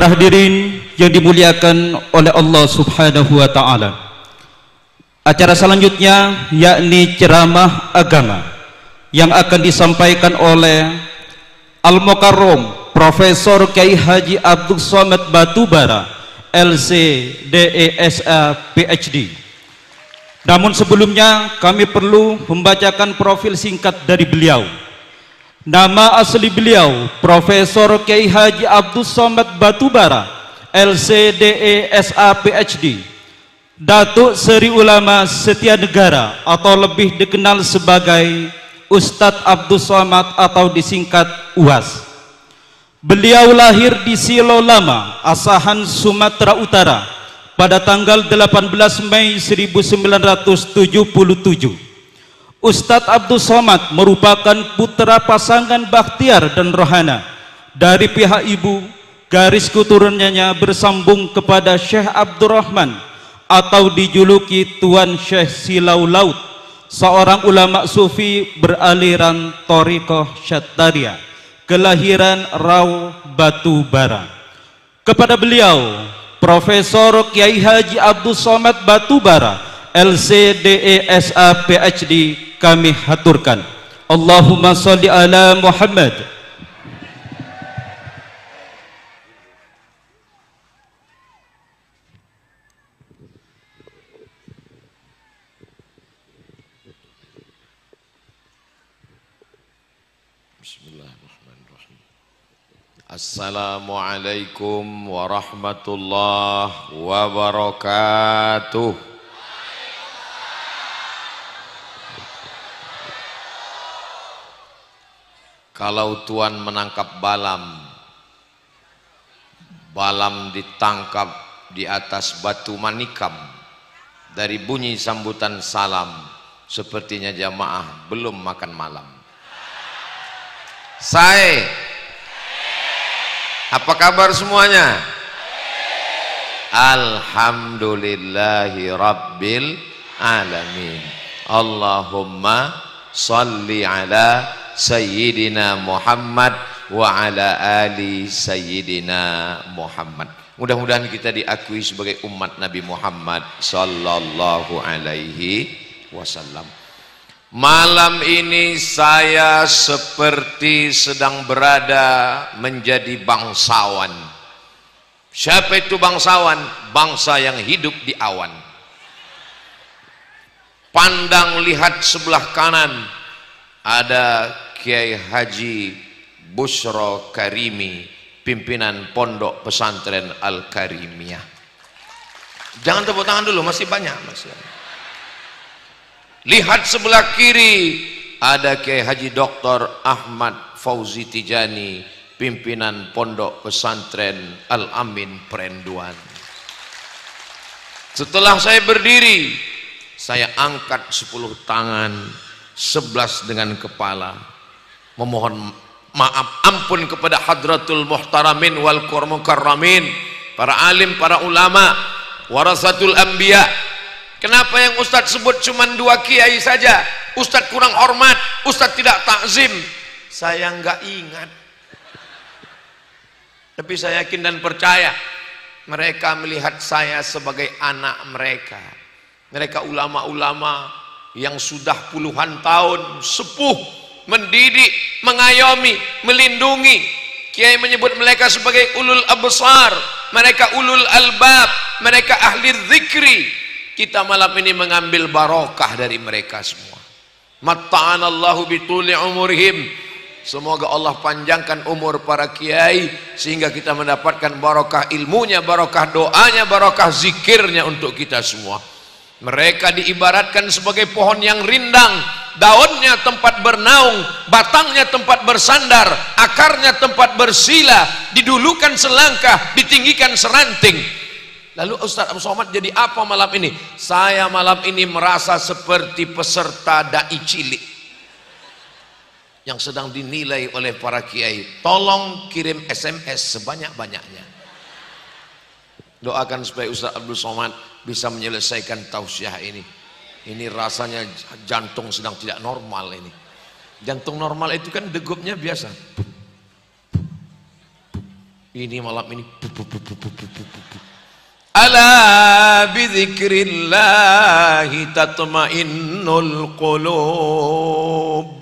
Para hadirin yang dimuliakan oleh Allah Subhanahu wa taala. Acara selanjutnya yakni ceramah agama yang akan disampaikan oleh Al-Mukarram Profesor Kiai Haji Abdul Somad Batubara LC DESA PhD. Namun sebelumnya kami perlu membacakan profil singkat dari beliau. Nama asli beliau Profesor Kiai Haji Abdul Somad Batubara LCDESA PhD, Datuk Seri Ulama Setia Negara atau lebih dikenal sebagai Ustadz Abdul Somad atau disingkat UAS. Beliau lahir di Silo Lama, Asahan, Sumatera Utara pada tanggal 18 Mei 1977. Ustadz Abdul Somad merupakan putra pasangan Bakhtiar dan Rohana. Dari pihak ibu, garis keturunannya bersambung kepada Syekh Abdurrahman atau dijuluki Tuan Syekh Silau Laut, seorang ulama sufi beraliran Thariqah Syattariyah, kelahiran Rau Batubara. Kepada beliau, Profesor Kiai Haji Abdul Somad Batubara LCDESA PhD, kami haturkan Allahumma sholli ala Muhammad. Bismillahirrahmanirrahim. Assalamualaikum warahmatullahi wabarakatuh. Kalau Tuan menangkap balam, balam ditangkap di atas batu manikam. Dari bunyi sambutan salam, sepertinya jamaah belum makan malam. Apa kabar semuanya? Alhamdulillahi Rabbil Alamin. Allahumma salli ala Sayyidina Muhammad wa ala ali Sayyidina Muhammad. Mudah-mudahan kita diakui sebagai umat Nabi Muhammad sallallahu alaihi wasallam. Malam ini saya seperti sedang berada menjadi bangsawan. Siapa itu bangsawan? Bangsa yang hidup di awan. Pandang lihat sebelah kanan, ada Kiai Haji Bushro Karimi, pimpinan Pondok Pesantren Al-Karimiyah. Jangan tepuk tangan dulu, masih banyak. Lihat sebelah kiri, ada Kiai Haji Dr. Ahmad Fauzi Tijani, pimpinan Pondok Pesantren Al-Amin Perenduan. Setelah saya berdiri, saya angkat 10 tangan, 11 dengan kepala, memohon maaf ampun kepada hadratul muhtaramin wal mukarramin, para alim, para ulama, warasatul anbiya. Kenapa yang Ustadz sebut cuma 2 kiai saja? Ustadz kurang hormat, Ustadz tidak takzim. Saya enggak ingat, tapi saya yakin dan percaya mereka melihat saya sebagai anak mereka. Mereka ulama-ulama yang sudah puluhan tahun sepuh, mendidik, mengayomi, melindungi. Kiai menyebut mereka sebagai ulul absar, mereka ulul albab, mereka ahli zikri. Kita malam ini mengambil barokah dari mereka semua. Matta'anallahu bituli umurihim. Semoga Allah panjangkan umur para kiai sehingga kita mendapatkan barokah ilmunya, barokah doanya, barokah zikirnya untuk kita semua. Mereka diibaratkan sebagai pohon yang rindang, daunnya tempat bernaung, batangnya tempat bersandar, akarnya tempat bersila, didulukan selangkah, ditinggikan seranting. Lalu Ustadz Abdul Somad jadi apa malam ini? Saya malam ini merasa seperti peserta dai cilik yang sedang dinilai oleh para kiai. Tolong kirim SMS sebanyak-banyaknya. Doakan supaya Ustadz Abdul Somad bisa menyelesaikan tausiah ini. Ini rasanya jantung sedang tidak normal ini. Jantung normal itu kan degupnya biasa. Ini malam ini. Ala bidzikrillahi tatmainnul qulub.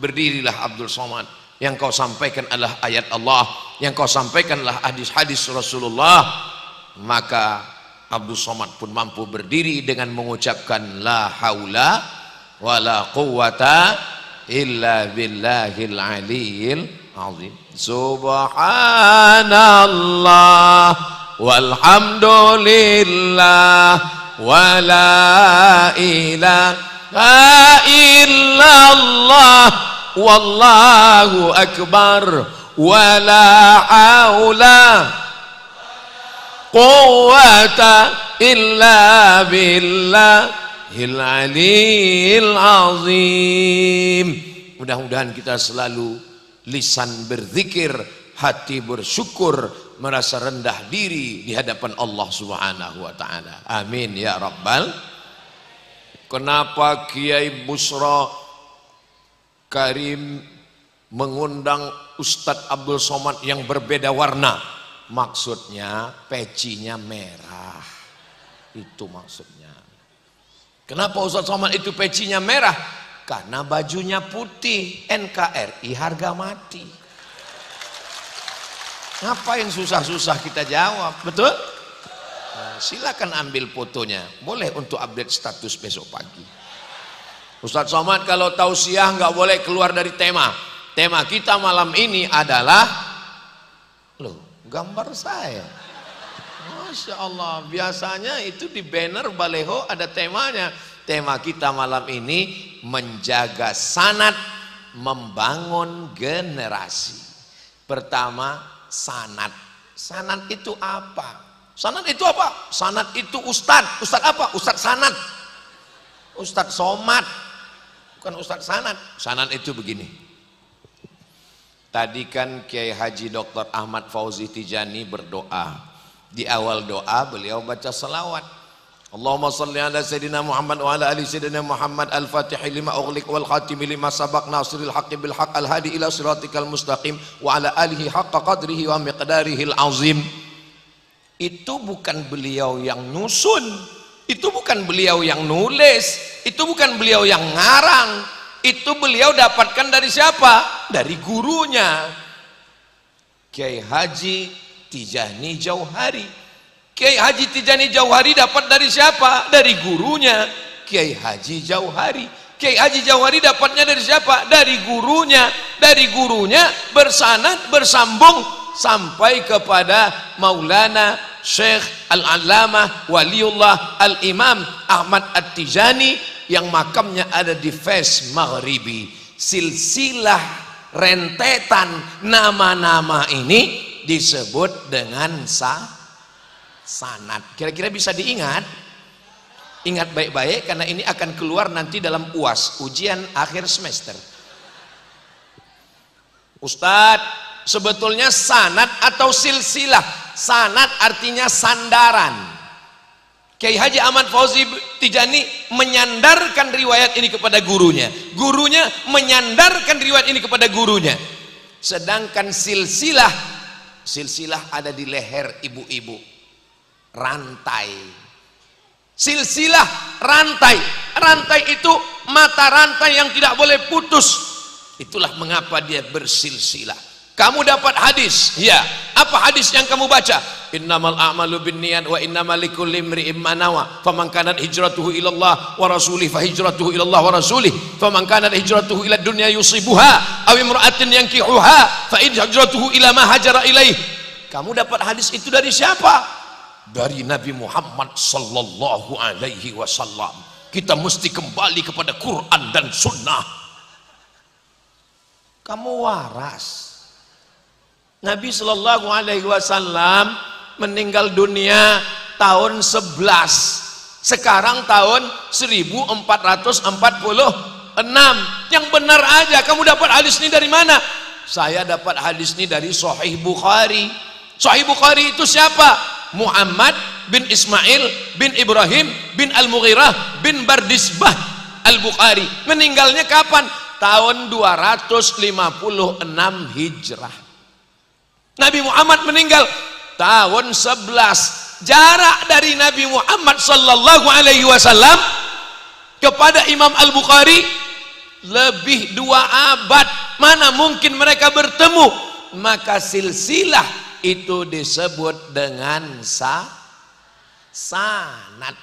Berdirilah Abdul Somad. Yang kau sampaikan adalah ayat Allah, yang kau sampaikan adalah hadis-hadis Rasulullah. Maka Abdul Somad pun mampu berdiri dengan mengucapkan la haula wala quwata illa billahil aliyil azim. Subhanallah walhamdulillah wala ilaha illallah wallahu akbar wala haula quwata illa billahil aliyil azim. Mudah-mudahan kita selalu lisan berzikir, hati bersyukur, merasa rendah diri di hadapan Allah Subhanahu wa taala. Amin ya rabbal. Kenapa Kiai Busra Karim mengundang Ustadz Abdul Somad yang berbeda warna? Maksudnya pecinya merah. Itu maksudnya. Kenapa Ustadz Somad itu pecinya merah? Karena bajunya putih. NKRI harga mati. Ngapain susah-susah kita jawab? Betul? Nah, silakan ambil fotonya. Boleh untuk update status besok pagi. Ustadz Somad kalau tausiah nggak boleh keluar dari tema. Tema kita malam ini adalah gambar saya. Masya Allah. Biasanya itu di banner baleho ada temanya. Tema kita malam ini menjaga sanad, membangun generasi. Pertama, sanad. Sanad itu apa? Sanad itu apa? Sanad itu ustad. Ustad apa? Ustad sanad. Ustad Somad. Bukan ustad sanad. Sanad itu begini. Tadi kan Kiai Haji Dr. Ahmad Fauzi Tijani berdoa. Di awal doa beliau baca selawat. Allahumma salli ala Sayyidina Muhammad wa ala ali Sayyidina Muhammad al-Fatihi lima ughliq wal khatimi lima sabaq nasiril haqqi bil haqq al-hadi ila siratikal mustaqim wa ala alihi haqqa qadrihi wa miqdarihil azim. Itu bukan beliau yang nyusun, itu bukan beliau yang nulis, itu bukan beliau yang ngarang, itu beliau dapatkan dari siapa? Dari gurunya Kiai Haji Tijani Jauhari. Kiai Haji Tijani Jauhari dapat dari siapa? Dari gurunya Kiai Haji Jauhari. Kiai Haji Jauhari dapatnya dari siapa? Dari gurunya. Dari gurunya bersanad, bersambung sampai kepada Maulana Syekh Al-Allamah Waliullah Al-Imam Ahmad At-Tijani yang makamnya ada di Fes Maghribi. Silsilah rentetan nama-nama ini disebut dengan sanad. Kira-kira bisa diingat? Ingat baik-baik karena ini akan keluar nanti dalam UAS, ujian akhir semester. Ustadz, sebetulnya sanad atau silsilah? Sanad artinya sandaran. Kiai Haji Ahmad Fauzi Tijani menyandarkan riwayat ini kepada gurunya. Gurunya menyandarkan riwayat ini kepada gurunya. Sedangkan silsilah ada di leher ibu-ibu. Rantai. Silsilah rantai. Rantai itu mata rantai yang tidak boleh putus. Itulah mengapa dia bersilsilah. Kamu dapat hadis, ya. Apa hadis yang kamu baca? Innamal a'malu binniyat wa innamal likulli imri'in ma nawa. Faman kanat hijratuhu ila Allah wa rasulih fa hijratuhu ila Allah wa rasulih. Faman kanat hijratuhu ila dunya yusibuha aw imra'atin yankihuha fa hijratuhu ila ma hajara ilaih. Kamu dapat hadis itu dari siapa? Dari Nabi Muhammad sallallahu alaihi wasallam. Kita mesti kembali kepada Quran dan Sunnah. Kamu waras. Nabi sallallahu alaihi wasallam meninggal dunia tahun 11. Sekarang tahun 1446. Yang benar aja. Kamu dapat hadis ini dari mana? Saya dapat hadis ini dari Sahih Bukhari. Sahih Bukhari itu siapa? Muhammad bin Ismail bin Ibrahim bin Al-Mughirah bin Bardisbah Al-Bukhari. Meninggalnya kapan? tahun 256 Hijrah. Nabi Muhammad meninggal tahun 11. Jarak dari Nabi Muhammad sallallahu alaihi wasallam kepada Imam Al-Bukhari lebih 2 abad. Mana mungkin mereka bertemu? Maka silsilah itu disebut dengan sanad.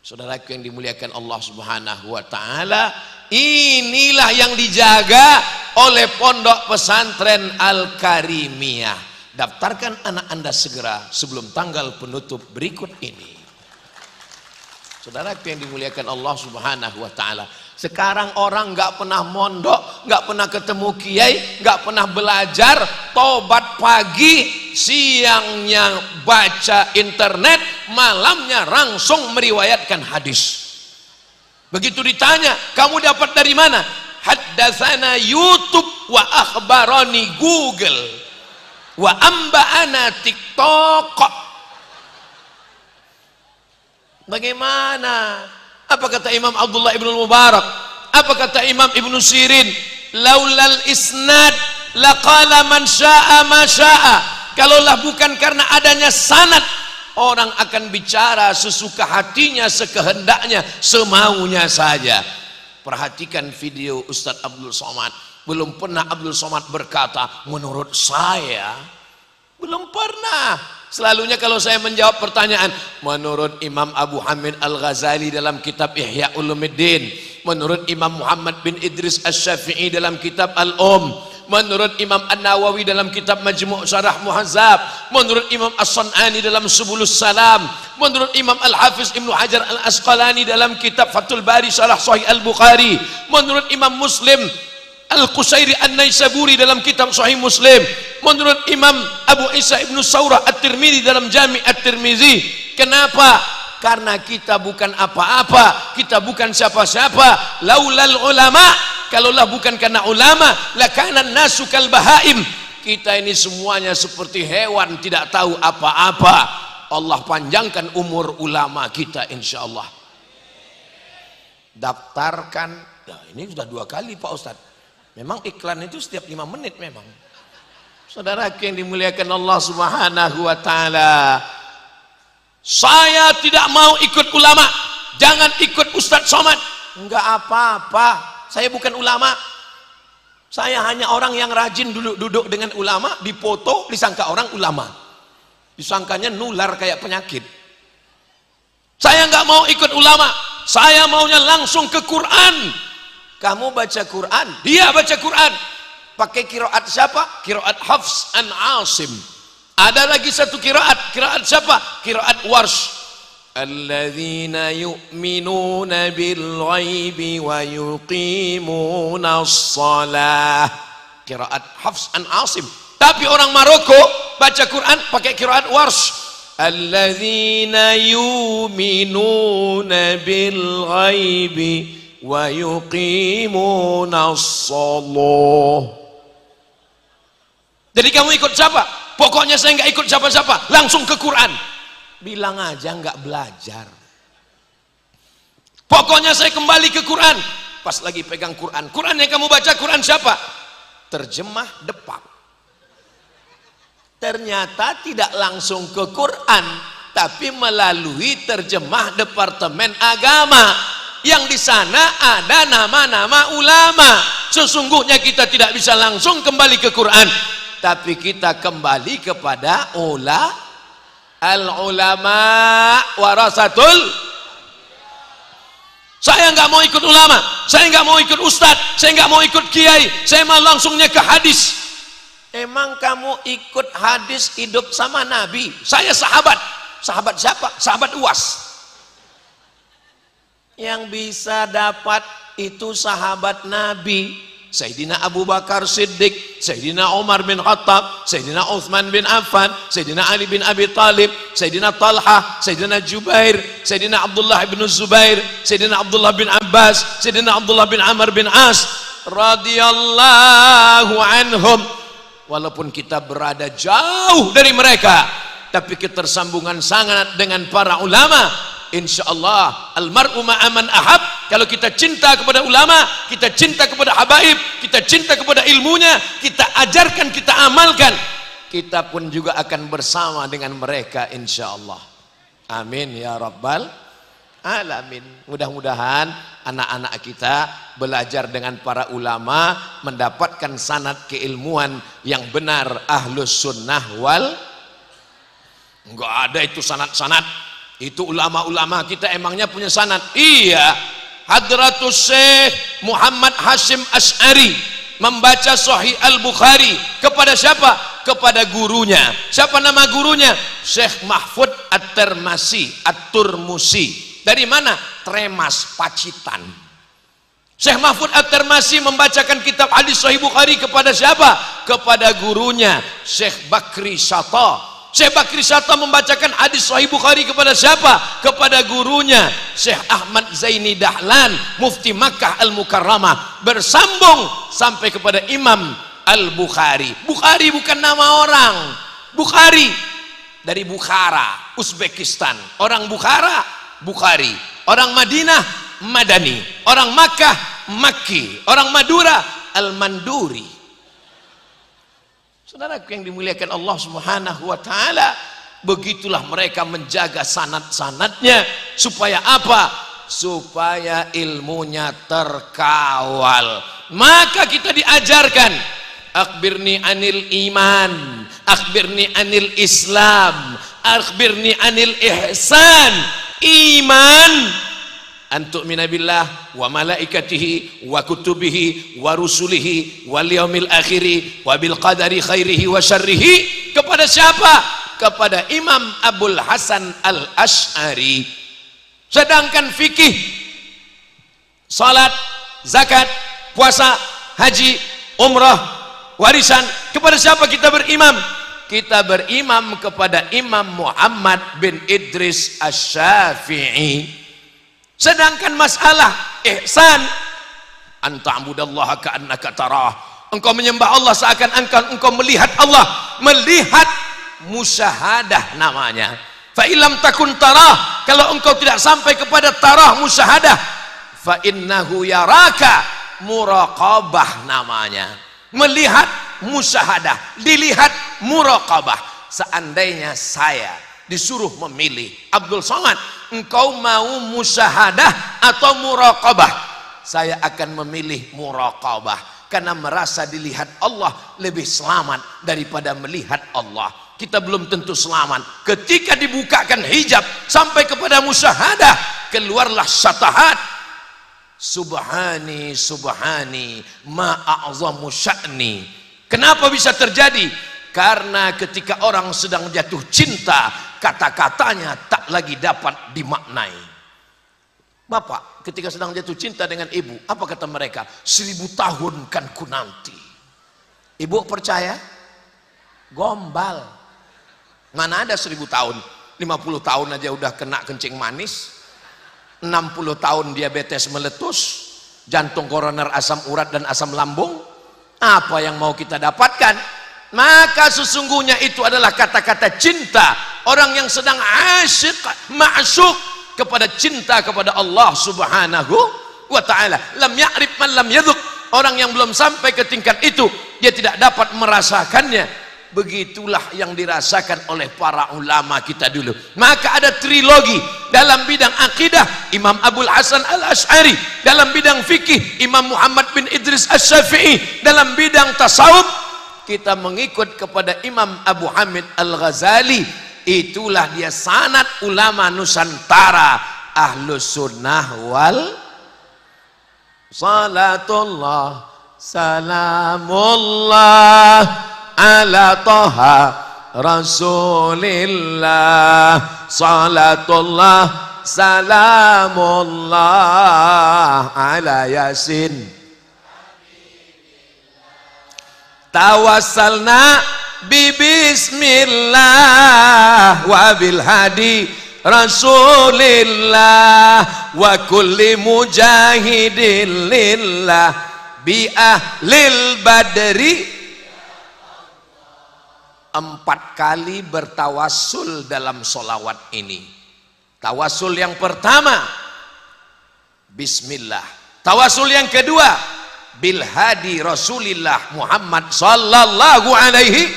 Saudaraku yang dimuliakan Allah Subhanahu wa taala, inilah yang dijaga oleh Pondok Pesantren Al-Karimiyah. Daftarkan anak Anda segera sebelum tanggal penutup berikut ini. Saudaraku yang dimuliakan Allah Subhanahu wa taala, sekarang orang nggak pernah mondok, nggak pernah ketemu kiai, nggak pernah belajar, tobat pagi, siangnya baca internet, malamnya langsung meriwayatkan hadis. Begitu ditanya, kamu dapat dari mana? Haddatsana YouTube wa akhbarani Google wa amba'ana TikTok. Bagaimana? Apa kata Imam Abdullah ibn Mubarak? Apa kata Imam Ibn Sirin? Laulal isnad laqala man sya'a ma sya'a. Kalaulah bukan karena adanya sanad, orang akan bicara sesuka hatinya, sekehendaknya, semaunya saja. Perhatikan video Ustadz Abdul Somad. Belum pernah Abdul Somad berkata menurut saya. Belum pernah. Selalunya kalau saya menjawab pertanyaan, menurut Imam Abu Hamid Al-Ghazali dalam kitab Ihya Ulumuddin, menurut Imam Muhammad bin Idris Asy-Syafi'i dalam kitab menurut Imam An-Nawawi dalam kitab Majmu' Syarah Muhazzab, menurut Imam As-Sun'ani dalam Subulus Salam, menurut Imam Al-Hafiz Ibnu Hajar Al-Asqalani dalam kitab Fathul Bari Syarah Sahih Al-Bukhari, menurut Imam Muslim Al-Qusairi An-Naisaburi dalam kitab Sahih Muslim, menurut Imam Abu Isa Ibnu Saurah At-Tirmidzi dalam Jami' At-Tirmidzi. Kenapa? Karena kita bukan apa-apa, kita bukan siapa-siapa. Laulal ulama, kalaulah bukan karena ulama, lakana nasu kal bahaim. Kita ini semuanya seperti hewan, tidak tahu apa-apa. Allah panjangkan umur ulama kita insyaallah. Daftarkan. Nah, ini sudah 2 kali Pak Ustadz. Memang iklan itu setiap 5 menit memang. Saudara yang dimuliakan Allah Subhanahu wa taala, saya tidak mau ikut ulama. Jangan ikut Ustadz Somad. Enggak apa-apa. Saya bukan ulama. Saya hanya orang yang rajin duduk-duduk dengan ulama, dipoto, disangka orang ulama. Disangkanya nular kayak penyakit. Saya enggak mau ikut ulama. Saya maunya langsung ke Quran. Kamu baca Quran, dia baca Quran. Pakai qiraat siapa? Qiraat Hafs an Asim. Ada lagi satu qiraat siapa? Qiraat Warsh. Alladzina yu'minuna bil ghaibi wa yuqimuna shalah. Qiraat Hafs an Asim. Tapi orang Maroko baca Quran pakai qiraat Warsh. Alladzina yu'minuna bil ghaibi wa yuqimuna shalah. Jadi kamu ikut siapa? Pokoknya saya nggak ikut siapa-siapa, langsung ke Quran. Bilang aja nggak belajar. Pokoknya saya kembali ke Quran. Pas lagi pegang Quran, Quran yang kamu baca Quran siapa? Terjemah Depak. Ternyata tidak langsung ke Quran, tapi melalui terjemah Departemen Agama. Yang di sana ada nama-nama ulama. Sesungguhnya kita tidak bisa langsung kembali ke Quran, tapi kita kembali kepada al-ulama warasatul. Saya nggak mau ikut ulama, saya nggak mau ikut ustadz, saya nggak mau ikut kiai, saya mau langsungnya ke hadis. Emang kamu ikut hadis hidup sama Nabi? Saya sahabat. Sahabat siapa? Sahabat UAS. Yang bisa dapat itu sahabat Nabi. Sayyidina Abu Bakar Siddiq, Sayyidina Umar bin Khattab, Sayyidina Uthman bin Affan, Sayyidina Ali bin Abi Talib, Sayyidina Talha, Sayyidina Jubair, Sayyidina Abdullah bin Zubair, Sayyidina Abdullah bin Abbas, Sayyidina Abdullah bin Amr bin As radhiyallahu anhum. Walaupun kita berada jauh dari mereka, tapi ketersambungan sangat dengan para ulama. Insyaallah almar'u ma'aman ahab Kalau kita cinta kepada ulama, kita cinta kepada habaib, kita cinta kepada ilmunya, kita ajarkan, kita amalkan, kita pun juga akan bersama dengan mereka insyaallah. Amin ya rabbal alamin. Mudah-mudahan anak-anak kita belajar dengan para ulama, mendapatkan sanad keilmuan yang benar ahlus sunnah wal. Enggak ada itu sanad-sanad. Itu ulama-ulama kita emangnya punya sanad? Iya. Hadratus Syekh Muhammad Hashim Asy'ari membaca Sahih Al-Bukhari kepada siapa? Kepada gurunya. Siapa nama gurunya? Syekh Mahfud At-Tirmasi, At-Turmusi. Dari mana? Tremas, Pacitan. Syekh Mahfud At-Tirmasi membacakan kitab hadis Sahih Bukhari kepada siapa? Kepada gurunya Syekh Bakri Syata. Syekh Bakri Syata membacakan hadis Sahih Bukhari kepada siapa? Kepada gurunya Syekh Ahmad Zaini Dahlan, Mufti Makkah Al-Mukarramah, bersambung sampai kepada Imam Al-Bukhari. Bukhari bukan nama orang. Bukhari dari Bukhara, Uzbekistan. Orang Bukhara, Bukhari. Orang Madinah, Madani. Orang Makkah, Makki. Orang Madura, Al-Manduri. Saudaraku yang dimuliakan Allah Subhanahu wa taala, begitulah mereka menjaga sanad-sanadnya supaya apa? Supaya ilmunya terkawal. Maka kita diajarkan, akhbirni anil iman, akhbirni anil Islam, akhbirni anil ihsan. Iman antu'mina billah wa malaikatihi wa kutubihi wa rusulihi wal yaumil akhiri wa bil qadari khairihi wa syarrihi. Kepada siapa? Kepada Imam Abul Hasan Al-Asy'ari. Sedangkan fikih, salat, zakat, puasa, haji, umrah, warisan, kepada siapa kita berimam? Kita berimam kepada Imam Muhammad bin Idris Asy-Syafi'i. Sedangkan masalah ihsan, anta'budallaha ka'annaka tarah, engkau menyembah Allah seakan-akan engkau melihat Allah. Melihat musyahadah namanya. Fa illam takun tarah, kalau engkau tidak sampai kepada tarah musyahadah, fa innahu yaraka, muraqabah namanya. Melihat musyahadah, dilihat muraqabah. Seandainya saya disuruh memilih, Abdul Somad, engkau mau musyahadah atau muraqabah? Saya akan memilih muraqabah, karena merasa dilihat Allah lebih selamat daripada melihat Allah. Kita belum tentu selamat. Ketika dibukakan hijab sampai kepada musyahadah, keluarlah syatahat. Subhani subhani ma a'zamu sya'ni. Kenapa bisa terjadi? Karena ketika orang sedang jatuh cinta, kata-katanya tak lagi dapat dimaknai. Bapak ketika sedang jatuh cinta dengan ibu, apa kata mereka? 1000 tahun kan ku nanti. Ibu percaya? Gombal. Mana ada 1000 tahun? 50 tahun aja udah kena kencing manis, 60 tahun diabetes meletus, jantung koroner, asam urat dan asam lambung. Apa yang mau kita dapatkan? Maka sesungguhnya itu adalah kata-kata cinta orang yang sedang asyik, ma'syuk kepada cinta kepada Allah Subhanahu wa ta'ala. Lam ya'rif man lam yadhuk. Orang yang belum sampai ke tingkat itu, dia tidak dapat merasakannya. Begitulah yang dirasakan oleh para ulama kita dulu. Maka ada trilogi dalam bidang akidah, Imam Abul Hasan Al-Asy'ari. Dalam bidang fikih, Imam Muhammad bin Idris Asy-Syafi'i. Dalam bidang tasawuf, kita mengikut kepada Imam Abu Hamid Al-Ghazali. Itulah dia sanad ulama Nusantara, Ahlus Sunnah wal. Salatullah salamullah ala Taha Rasulillah. Salatullah salamullah ala Yasin. Tawassalna bismillah wa bil hadi Rasulillah wa kulli mujahidin lillah bi ahlil badri. 4 kali bertawassul dalam solawat ini. Tawassul yang pertama bismillah. Tawasul yang kedua bil hadi Rasulillah Muhammad sallallahu alaihi.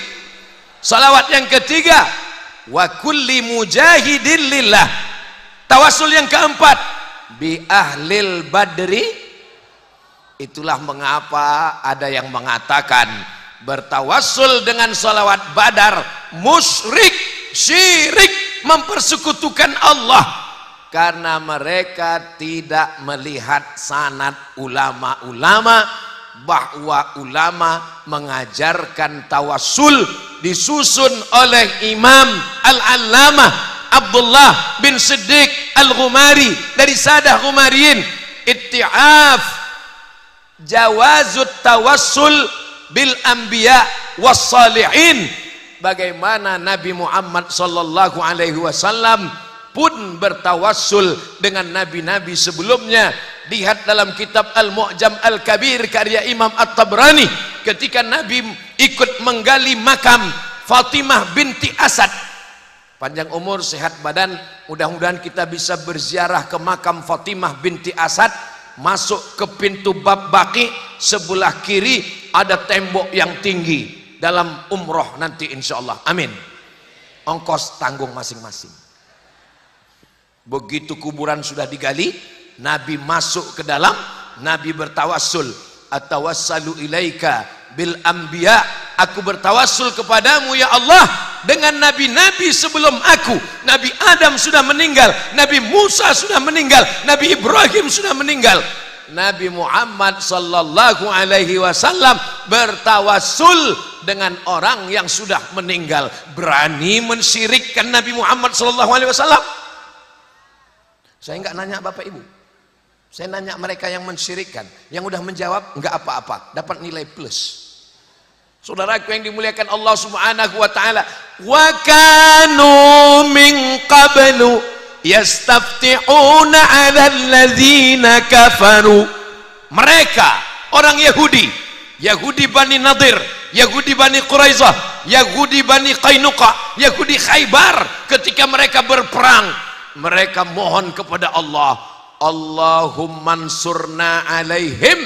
Salawat yang ketiga wa kulli mujahidin lillah. Tawasul yang keempat bi ahlil badri. Itulah mengapa ada yang mengatakan bertawassul dengan salawat badar musyrik, syirik, mempersekutukan Allah, karena mereka tidak melihat sanad ulama-ulama bahwa ulama mengajarkan tawassul disusun oleh Imam Al-Allamah Abdullah bin Siddiq Al-Ghumari dari Sadah Ghumariyin, itti'af jawazut tawassul bil anbiya was salihin. Bagaimana Nabi Muhammad sallallahu alaihi wasallam pun bertawassul dengan nabi-nabi sebelumnya. Lihat dalam kitab Al-Mu'jam Al-Kabir karya Imam At-Tabrani, ketika Nabi ikut menggali makam Fatimah binti Asad. Panjang umur, sehat badan, mudah-mudahan kita bisa berziarah ke makam Fatimah binti Asad. Masuk ke pintu bab Baqi, sebelah kiri ada tembok yang tinggi. Dalam umroh nanti insyaallah, amin, ongkos tanggung masing-masing. Begitu kuburan sudah digali, Nabi masuk ke dalam, Nabi bertawassul, atawassalu ilaika bil anbiya, aku bertawassul kepadamu ya Allah dengan nabi-nabi sebelum aku. Nabi Adam sudah meninggal, Nabi Musa sudah meninggal, Nabi Ibrahim sudah meninggal. Nabi Muhammad sallallahu alaihi wasallam bertawassul dengan orang yang sudah meninggal. Berani mensyirikkan Nabi Muhammad sallallahu alaihi wasallam? Saya enggak nanya Bapak Ibu, saya nanya mereka yang mensyirikkan. Yang udah menjawab enggak apa-apa, dapat nilai plus. Saudaraku yang dimuliakan Allah Subhanahu wa taala, wa kanu min qablu yastaftihuna 'alal ladzina kafaru. Mereka orang Yahudi, Yahudi Bani Nadir, Yahudi Bani Quraizah, Yahudi Bani Qainuqa, Yahudi Khaybar, ketika mereka berperang, mereka mohon kepada Allah, Allahumma ansurna alaihim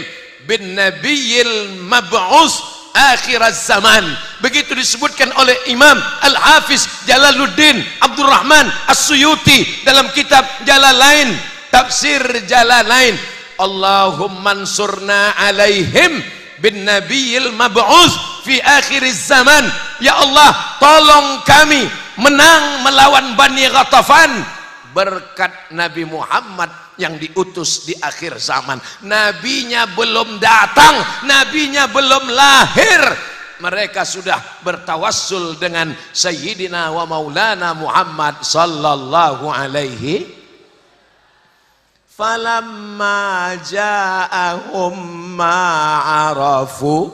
bin nabiyil mab'us akhir zaman. Begitu disebutkan oleh Imam Al-Hafiz Jalaluddin Abdurrahman As-Suyuti dalam kitab Jalalain, tafsir Jalalain, Allahumma ansurna alaihim bin nabiyil mab'us fi akhir zaman. Ya Allah, tolong kami menang melawan Bani Ghatafan berkat Nabi Muhammad yang diutus di akhir zaman. Nabinya belum datang, nabinya belum lahir, mereka sudah bertawassul dengan Sayyidina wa Maulana Muhammad sallallahu alaihi. Falamma ja'ahum ma'arafu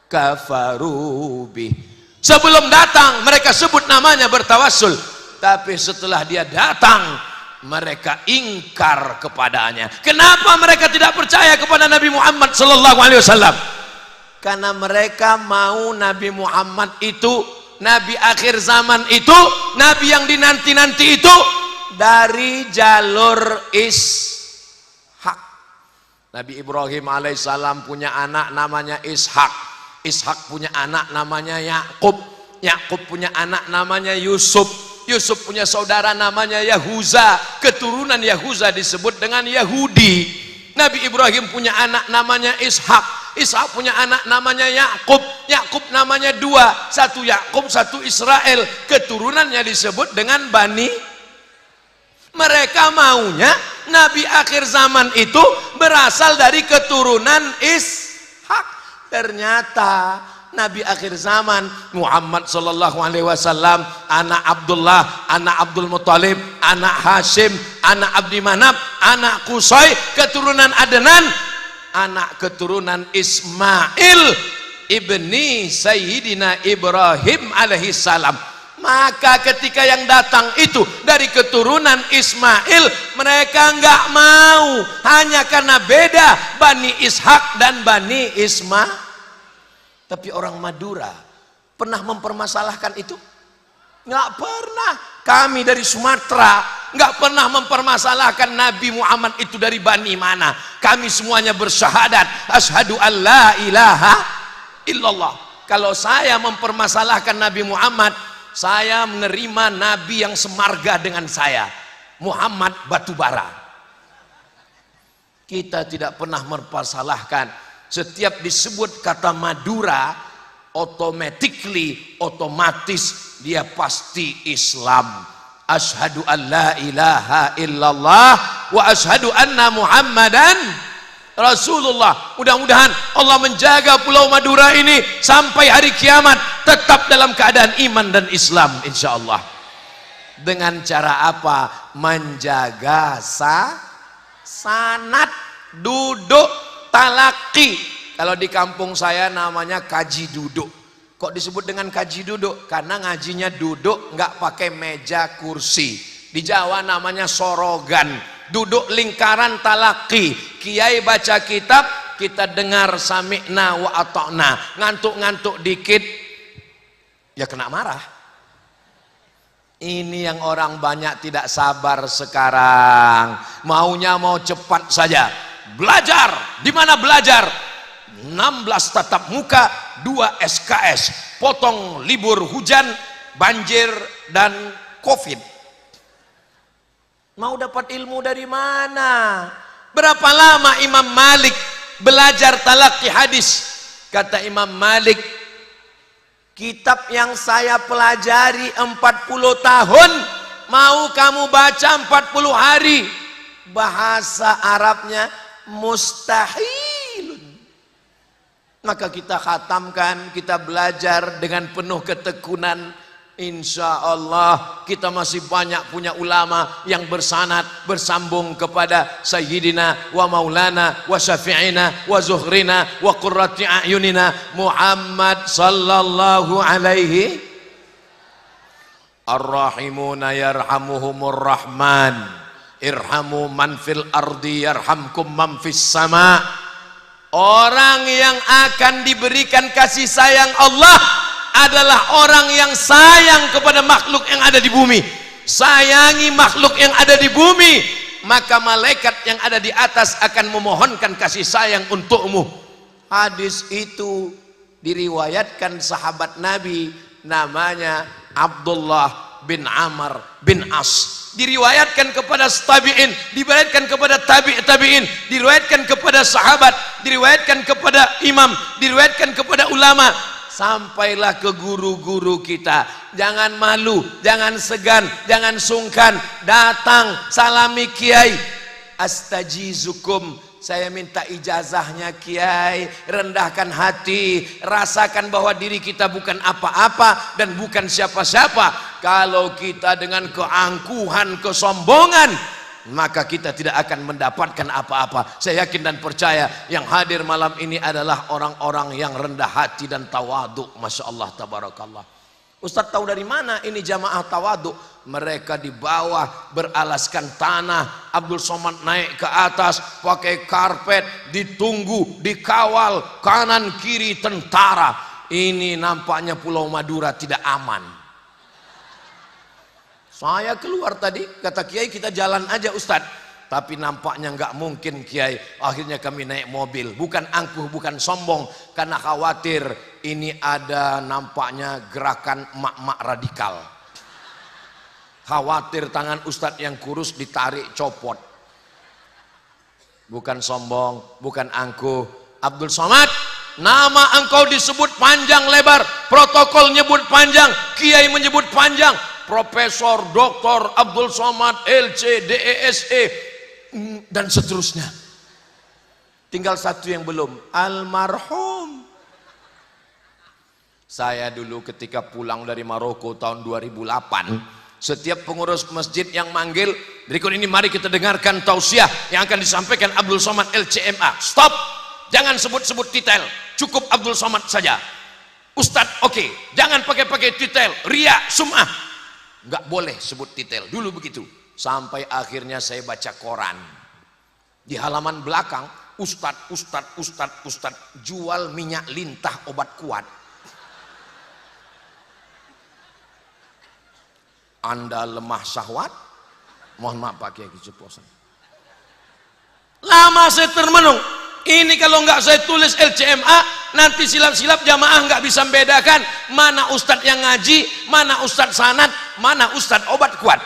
kafaru bih. Sebelum datang mereka sebut namanya bertawassul, tapi setelah dia datang mereka ingkar kepadanya. Kenapa mereka tidak percaya kepada Nabi Muhammad sallallahu alaihi wasallam? Karena mereka mau Nabi Muhammad itu, Nabi akhir zaman itu, Nabi yang dinanti-nanti itu dari jalur Ishak. Nabi Ibrahim alaihissalam punya anak namanya Ishak. Ishak punya anak namanya Yakub. Yakub punya anak namanya Yusuf. Yusuf punya saudara namanya Yahuza. Keturunan Yahuza disebut dengan Yahudi. Nabi Ibrahim punya anak namanya Ishak. Ishak punya anak namanya Yakub. Yakub namanya dua, satu Yakub, satu Israel. Keturunannya disebut dengan Bani. Mereka maunya Nabi akhir zaman itu berasal dari keturunan Ishak. Ternyata Nabi akhir zaman Muhammad sallallahu alaihi wasallam anak Abdullah, anak Abdul Muttalib, anak Hashim, anak Abdi Manaf, anak Qusay, keturunan Adnan, anak keturunan Ismail ibni Sayyidina Ibrahim alaihi salam. Maka ketika yang datang itu dari keturunan Ismail, mereka enggak mau, hanya karena beda Bani Ishak dan Bani Ismail. Tapi orang Madura pernah mempermasalahkan itu? Nggak pernah. Kami dari Sumatera nggak pernah mempermasalahkan Nabi Muhammad itu dari bani mana. Kami semuanya bersyahadat asyhadu alla ilaha illallah. Kalau saya mempermasalahkan Nabi Muhammad, saya menerima Nabi yang semarga dengan saya, Muhammad batubara. Kita tidak pernah mempermasalahkan. Setiap disebut kata Madura, otomatis dia pasti Islam. Asyhadu an la ilaha illallah wa asyhadu anna Muhammadan Rasulullah. Mudah-mudahan Allah menjaga Pulau Madura ini sampai hari kiamat tetap dalam keadaan iman dan Islam, insyaallah. Dengan cara apa? Menjaga sanad, duduk, talaki. Kalau di kampung saya namanya kaji duduk. Kok disebut dengan kaji duduk? Karena ngajinya duduk, nggak pakai meja kursi. Di Jawa namanya sorogan, duduk lingkaran talaki. Kiai baca kitab, kita dengar sami'na wa ata'na. Ngantuk-ngantuk dikit, ya kena marah. Ini yang orang banyak tidak sabar sekarang. Maunya mau cepat saja. Belajar, di mana belajar? 16 tatap muka, 2 SKS, potong libur hujan, banjir dan Covid. Mau dapat ilmu dari mana? Berapa lama Imam Malik belajar talaqi hadis? Kata Imam Malik, kitab yang saya pelajari 40 tahun, mau kamu baca 40 hari. Bahasa Arabnya mustahilun. Maka kita khatamkan, kita belajar dengan penuh ketekunan. Insya Allah kita masih banyak punya ulama yang bersanad, bersambung kepada Sayyidina wa Maulana wa Syafi'ina wa Zuhrina wa Qurrati A'yunina Muhammad sallallahu alaihi. Ar-Rahimuna yarhamuhumur Rahman, irhamu man fil ardi yarhamkum man fis sama. Orang yang akan diberikan kasih sayang Allah adalah orang yang sayang kepada makhluk yang ada di bumi. Sayangi makhluk yang ada di bumi, maka malaikat yang ada di atas akan memohonkan kasih sayang untukmu. Hadis itu diriwayatkan sahabat Nabi namanya Abdullah bin Amr bin As. Diriwayatkan kepada tabi'in, diriwayatkan kepada tabi'in, diriwayatkan kepada sahabat, diriwayatkan kepada imam, diriwayatkan kepada ulama, sampailah ke guru-guru kita. Jangan malu, jangan segan, jangan sungkan, datang salami kiai. Astajizukum, saya minta ijazahnya kiai. Rendahkan hati, rasakan bahwa diri kita bukan apa-apa dan bukan siapa-siapa. Kalau kita dengan keangkuhan, kesombongan, maka kita tidak akan mendapatkan apa-apa. Saya yakin dan percaya yang hadir malam ini adalah orang-orang yang rendah hati dan tawaduk. Masya Allah, tabarakallah. Ustaz tahu dari mana ini jamaah tawaduk? Mereka di bawah beralaskan tanah, Abdul Somad naik ke atas pakai karpet, ditunggu, dikawal kanan kiri tentara. Ini nampaknya Pulau Madura tidak aman. Saya keluar tadi, kata kiai kita jalan aja Ustaz. Tapi nampaknya nggak mungkin kiai. Akhirnya kami naik mobil. Bukan angkuh, bukan sombong, karena khawatir ini ada nampaknya gerakan emak-emak radikal. Khawatir tangan Ustadz yang kurus ditarik copot. Bukan sombong, bukan angkuh. Abdul Somad, nama engkau disebut panjang lebar, protokol nyebut panjang, kiai menyebut panjang. Profesor Dr. Abdul Somad LC DESE dan seterusnya. Tinggal satu yang belum, almarhum. Saya dulu ketika pulang dari Maroko tahun 2008, setiap pengurus masjid yang manggil, berikut ini mari kita dengarkan tausiah yang akan disampaikan Abdul Somad LCMA. Stop, jangan sebut-sebut titel, cukup Abdul Somad saja. Ustadz oke, jangan pakai titel, ria, sum'ah. Nggak boleh sebut titel, dulu begitu. Sampai akhirnya saya baca koran. Di halaman belakang, Ustadz jual minyak lintah obat kuat. Anda lemah syahwat, Mohon maaf Pak Kiai keceplosan. Lama saya termenung. Ini kalau nggak saya tulis LCMA, nanti silap-silap jamaah nggak bisa membedakan mana ustadz yang ngaji, mana ustadz sanad, mana ustadz obat kuat.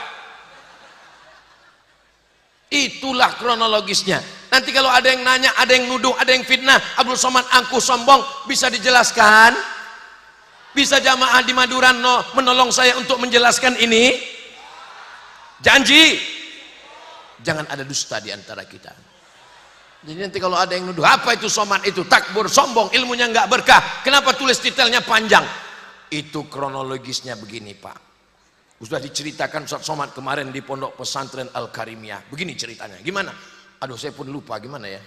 Itulah kronologisnya. Nanti kalau ada yang nanya, ada yang nuduh, ada yang fitnah, Abdul Somad angkuh sombong, bisa dijelaskan? Bisa jamaah di Madura menolong saya untuk menjelaskan ini? Janji? Jangan ada dusta di antara kita. Jadi nanti kalau ada yang nuduh, apa itu Somad itu? Takbur, sombong, ilmunya nggak berkah. Kenapa tulis detailnya panjang? Itu kronologisnya begini Pak. Sudah diceritakan Ustaz Somad kemarin di Pondok Pesantren Al-Karimiyah. Begini ceritanya. Gimana? Aduh saya pun lupa gimana ya.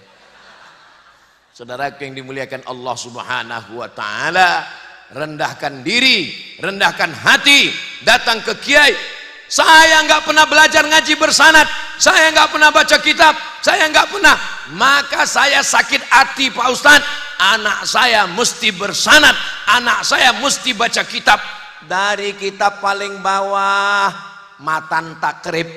Saudara yang dimuliakan Allah Subhanahu wa taala, rendahkan diri, rendahkan hati, datang ke kiai. Saya nggak pernah belajar ngaji bersanad, saya nggak pernah baca kitab, saya nggak pernah. Maka saya sakit hati Pak Ustadz. Anak saya mesti bersanad, anak saya mesti baca kitab. Dari kitab paling bawah Matan Takrib,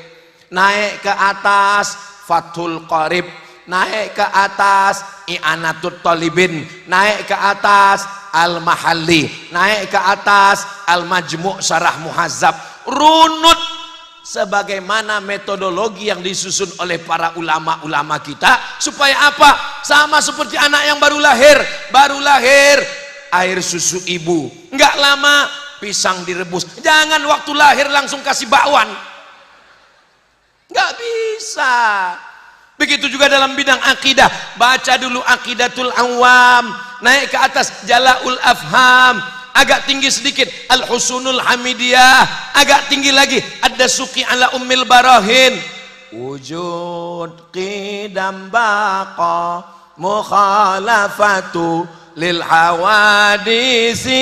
naik ke atas Fathul Qorib, naik ke atas I'anatul Talibin, naik ke atas Al-Mahalli, naik ke atas Al-Majmu' Syarah Muhazzab. Runut sebagaimana metodologi yang disusun oleh para ulama-ulama kita, supaya apa? Sama seperti anak yang baru lahir air susu ibu, nggak lama pisang direbus. Jangan waktu lahir langsung kasih bakwan, nggak bisa. Begitu juga dalam bidang akidah, baca dulu Aqidatul Awam, naik ke atas Jala'ul Afham, agak tinggi sedikit Al-Husunul Hamidiyah, agak tinggi lagi Ad-Dasuqi ala Ummil Barahin. Wujud qidam baqa mukhalafatu lil hawadisi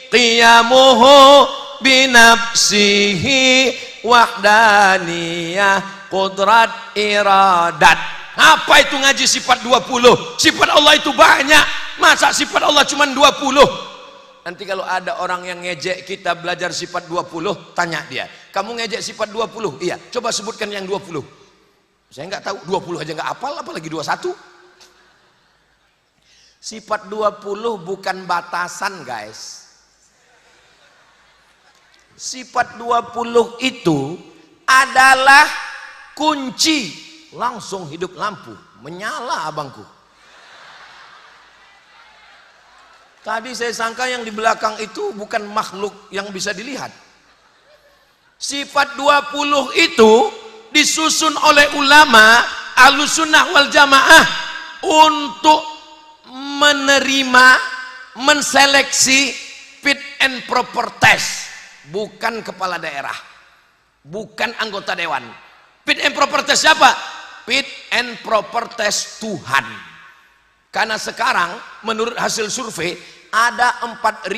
qiyamuhu binafsihi wahdaniyah qudrat iradat. Apa itu ngaji sifat 20? Sifat Allah itu banyak, masa sifat Allah cuma 20? Nanti kalau ada orang yang ngejek kita belajar sifat 20, tanya dia, kamu ngejek sifat 20? Iya, coba sebutkan yang 20. Saya nggak tahu, 20 aja nggak hafal, apalagi 21. Sifat 20 bukan batasan guys. Sifat 20 itu adalah kunci, langsung hidup lampu, menyala abangku. Tadi saya sangka yang di belakang itu bukan makhluk yang bisa dilihat. Sifat 20 itu disusun oleh ulama Ahlussunnah wal Jamaah untuk menerima, menseleksi fit and proper test. Bukan kepala daerah, bukan anggota dewan. Fit and proper test siapa? Fit and proper test Tuhan. Karena sekarang menurut hasil survei ada 4.000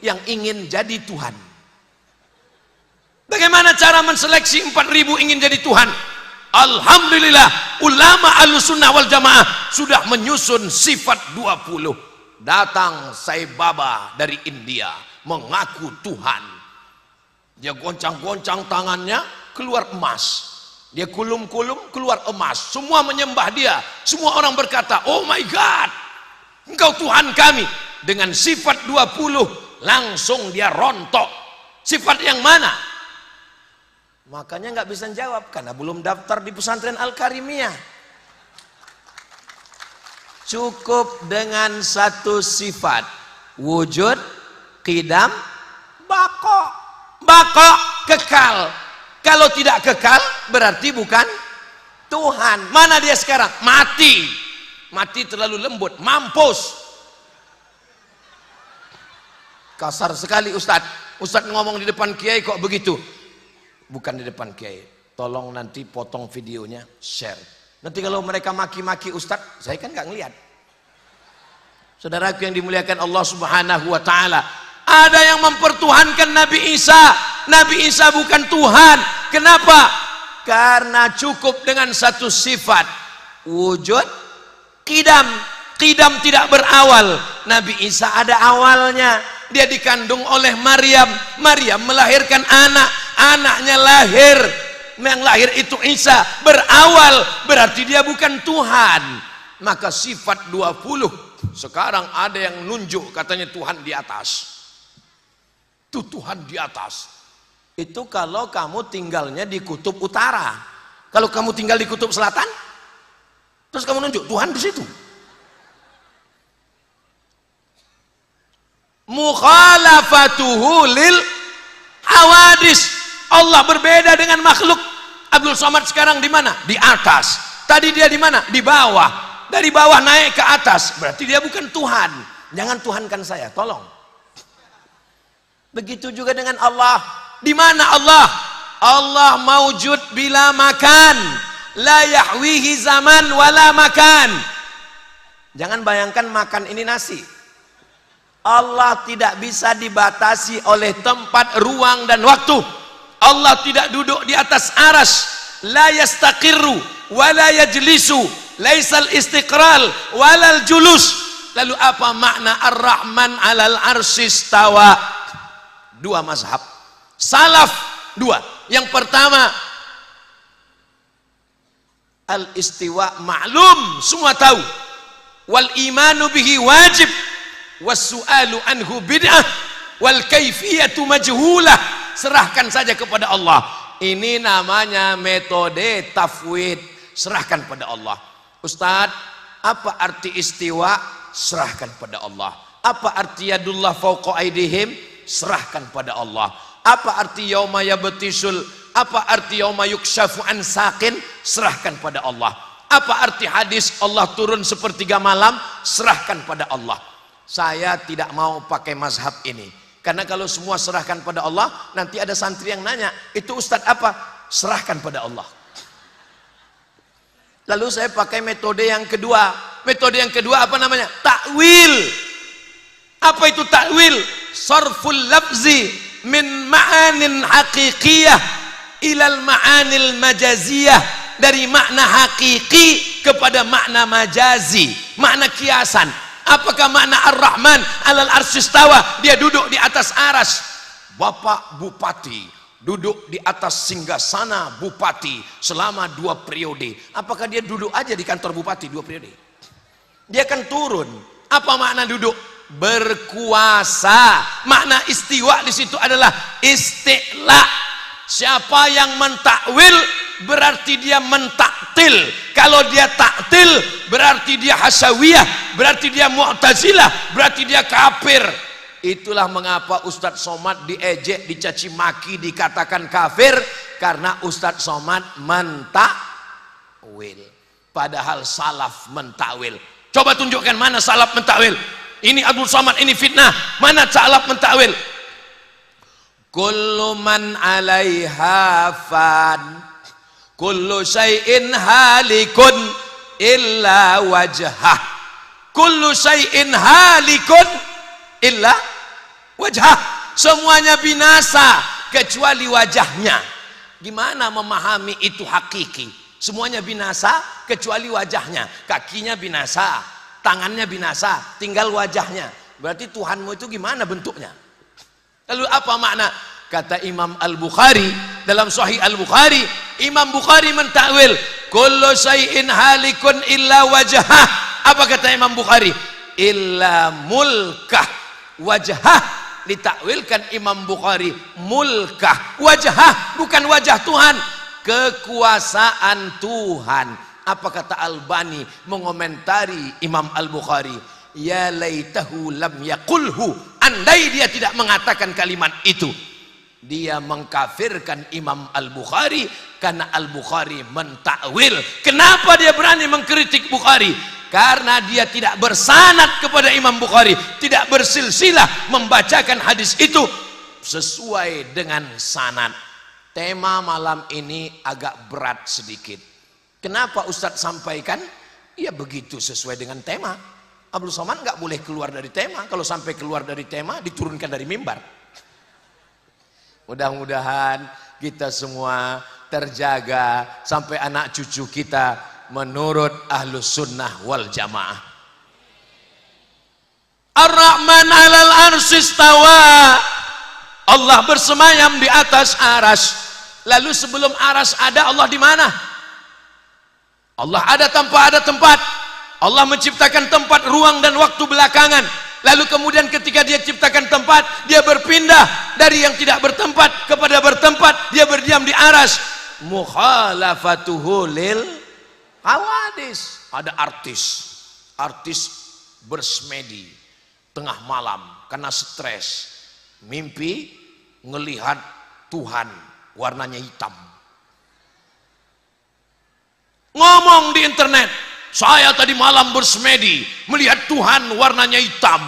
yang ingin jadi Tuhan. Bagaimana cara menseleksi 4.000 ingin jadi Tuhan? Alhamdulillah ulama Ahlussunnah wal Jamaah sudah menyusun sifat 20. Datang Sai Baba dari India mengaku Tuhan. Dia goncang-goncang tangannya, keluar emas. Dia kulum-kulum, keluar emas. Semua menyembah dia. Semua orang berkata, oh my God, engkau Tuhan kami. Dengan sifat 20, langsung dia rontok. Sifat yang mana? Makanya nggak bisa jawab, karena belum daftar di pesantren Al-Karimiyah. Cukup dengan satu sifat. Wujud, qidam, baqo. Baqo, kekal. Kalau tidak kekal berarti bukan Tuhan. Mana dia sekarang? Mati. Mati terlalu lembut, mampus. Kasar sekali Ustadz. Ustadz ngomong di depan kiai kok begitu. Bukan di depan kiai. Tolong nanti potong videonya, share. Nanti kalau mereka maki-maki Ustadz, saya kan nggak ngelihat. Saudaraku yang dimuliakan Allah Subhanahu wa taala, ada yang mempertuhankan Nabi Isa. Nabi Isa bukan Tuhan. Kenapa? Karena cukup dengan satu sifat. Wujud, qidam. Qidam tidak berawal. Nabi Isa ada awalnya. Dia dikandung oleh Maryam. Maryam melahirkan anak. Anaknya lahir. yang lahir itu Isa, berawal, berarti dia bukan Tuhan. Maka sifat 20, sekarang ada yang nunjuk katanya Tuhan di atas. Itu Tuhan di atas. Itu kalau kamu tinggalnya di kutub utara. Kalau kamu tinggal di kutub selatan, terus kamu nunjuk Tuhan di situ. Mukhalafatuhu lil hawadis. Allah berbeda dengan makhluk. Abdul Somad sekarang di mana? Di atas. Tadi dia di mana? Di bawah. Dari bawah naik ke atas. Berarti dia bukan Tuhan. Jangan tuhankan saya, tolong. Begitu juga dengan Allah. Di mana Allah? Allah maujud bila makan. La yahwihi zaman wala makan. Jangan bayangkan makan ini nasi. Allah tidak bisa dibatasi oleh tempat, ruang, dan waktu. Allah tidak duduk di atas aras. La yastaqirru wala yajlisu, laisal istiqral walal julus. Lalu apa makna Ar-Rahman alal arsistawa? Dua mazhab salaf, dua. Yang pertama, al-istiwa ma'lum, semua tahu. Wal imanu bihi wajib, was su'alu anhu bid'ah, wal kaifiyatu majhulah. Serahkan saja kepada Allah. Ini namanya metode tafwid. Serahkan pada Allah. Ustadz, apa arti istiwa? Serahkan pada Allah. Apa arti yadullah fawqa aidihim? Serahkan pada Allah. Apa arti yauma yabtisul? Apa arti yauma yukshafu an saqin? Serahkan pada Allah. Apa arti hadis Allah turun sepertiga malam? Serahkan pada Allah. Saya tidak mau pakai mazhab ini. Karena kalau semua serahkan pada Allah, nanti ada santri yang nanya, itu Ustadz apa? Serahkan pada Allah. Lalu saya pakai metode yang kedua. Metode yang kedua apa namanya? Takwil. Apa itu takwil? Sarful lafzi min ma'anin haqiqiyah ilal ma'anil majaziyah. Dari makna hakiki kepada makna majazi, makna kiasan. Apakah makna Ar-Rahman alal arsistawa? Dia duduk di atas aras. Bapak Bupati duduk di atas singgasana Bupati selama 2 periode. Apakah dia duduk aja di kantor Bupati 2 periode? Dia akan turun. Apa makna duduk? Berkuasa. Makna istiwa di situ adalah isti'la. Siapa yang mentakwil berarti dia mentaktil. Kalau dia taktil berarti dia hasawiyah, berarti dia mu'tazilah, berarti dia kafir. Itulah mengapa Ustadz Somad diejek, dicaci maki, dikatakan kafir, karena Ustadz Somad mentakwil. Padahal salaf mentakwil. Coba tunjukkan mana salaf mentakwil. Ini Abdul Somad, ini fitnah. Mana salaf mentakwil? Kullu man 'alaiha fan, kullu syai'in halikun illa wajhah. Kullu syai'in halikun illa wajhah. Semuanya binasa kecuali wajahnya. Gimana memahami itu hakiki? Semuanya binasa kecuali wajahnya. Kakinya binasa, tangannya binasa, tinggal wajahnya. Berarti Tuhanmu itu gimana bentuknya? Lalu apa makna? Kata Imam Al-Bukhari dalam Sahih Al-Bukhari, Imam Bukhari mentakwil kullu syai'in halikun illa wajhah. Apa kata Imam Bukhari? Illa mulkah wajhah. Ditakwilkan Imam Bukhari mulkah, wajhah, bukan wajah Tuhan, kekuasaan Tuhan. Apa kata Albani mengomentari Imam Al-Bukhari? Ya laitahu lam yaqulhu. Andai dia tidak mengatakan kalimat itu, dia mengkafirkan Imam Al-Bukhari, karena Al-Bukhari mentakwil. Kenapa dia berani mengkritik Bukhari? Karena dia tidak bersanad kepada Imam Bukhari, tidak bersilsilah membacakan hadis itu sesuai dengan sanad. Tema malam ini agak berat sedikit. Kenapa Ustadz sampaikan? Ya begitu, sesuai dengan tema. Abdul Somad nggak boleh keluar dari tema. Kalau sampai keluar dari tema, diturunkan dari mimbar. Mudah-mudahan kita semua terjaga sampai anak cucu kita menurut Ahlus Sunnah wal Jamaah. Ar-Rahman 'alal arsy istawa. Allah bersemayam di atas aras. Lalu sebelum aras ada, Allah di mana? Allah ada tanpa ada tempat. Allah menciptakan tempat, ruang dan waktu belakangan. Lalu kemudian ketika dia ciptakan tempat, dia berpindah dari yang tidak bertempat kepada bertempat. Dia berdiam di aras. Mukhalafatuhu lil hawadis. Ada artis bersemedi tengah malam karena stres, mimpi ngelihat Tuhan warnanya hitam. Ngomong di internet, saya tadi malam bersemedi melihat Tuhan warnanya hitam.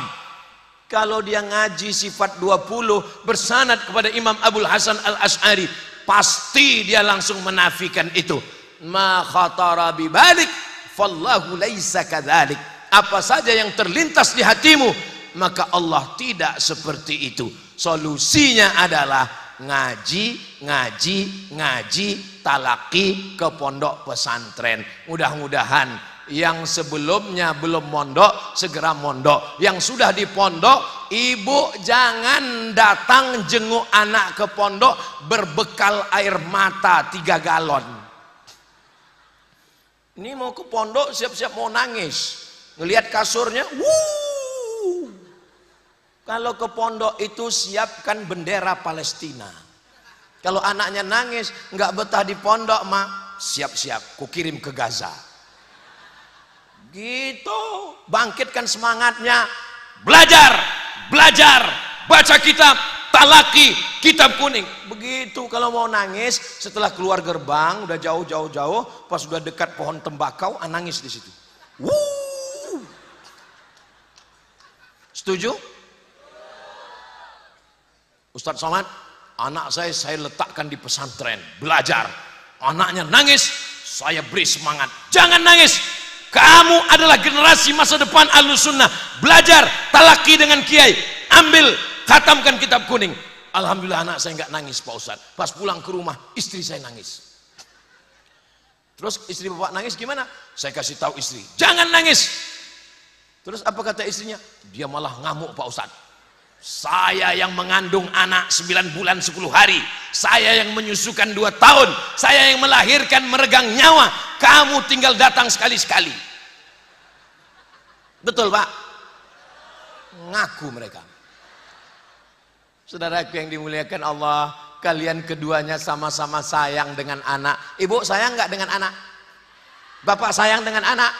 Kalau dia ngaji sifat 20 bersanad kepada Imam Abul Hasan Al-Asy'ari, pasti dia langsung menafikan itu. Ma khatara bibalik fallahu laisa kadzalik. Apa saja yang terlintas di hatimu, maka Allah tidak seperti itu. Solusinya adalah ngaji, talaki ke pondok pesantren. Mudah-mudahan yang sebelumnya belum mondok segera mondok. Yang sudah di pondok, ibu jangan datang jenguk anak ke pondok berbekal air mata 3 galon. Ini mau ke pondok siap-siap mau nangis, ngelihat kasurnya, Kalau ke pondok itu siapkan bendera Palestina. Kalau anaknya nangis nggak betah di pondok, mak, siap-siap ku kirim ke Gaza. Gitu, bangkitkan semangatnya, belajar, baca kitab, talaki, kitab kuning. Begitu kalau mau nangis setelah keluar gerbang, udah jauh, pas udah dekat pohon tembakau, nangis di situ. Setuju? Ustadz Somad, anak saya letakkan di pesantren, belajar. Anaknya nangis, saya beri semangat. Jangan nangis. Kamu adalah generasi masa depan Ahlussunnah. Belajar, talaki dengan kiai. Ambil, khatamkan kitab kuning. Alhamdulillah anak saya nggak nangis Pak Ustadz. Pas pulang ke rumah, istri saya nangis. Terus istri bapak nangis gimana? Saya kasih tahu istri, jangan nangis. Terus apa kata istrinya? Dia malah ngamuk Pak Ustadz. Saya yang mengandung anak 9 bulan 10 hari, saya yang menyusukan 2 tahun, saya yang melahirkan meregang nyawa, kamu tinggal datang sekali-sekali. Betul Pak? Ngaku mereka. Saudaraku yang dimuliakan Allah, kalian keduanya sama-sama sayang dengan anak. Ibu sayang nggak dengan anak? Bapak sayang dengan anak?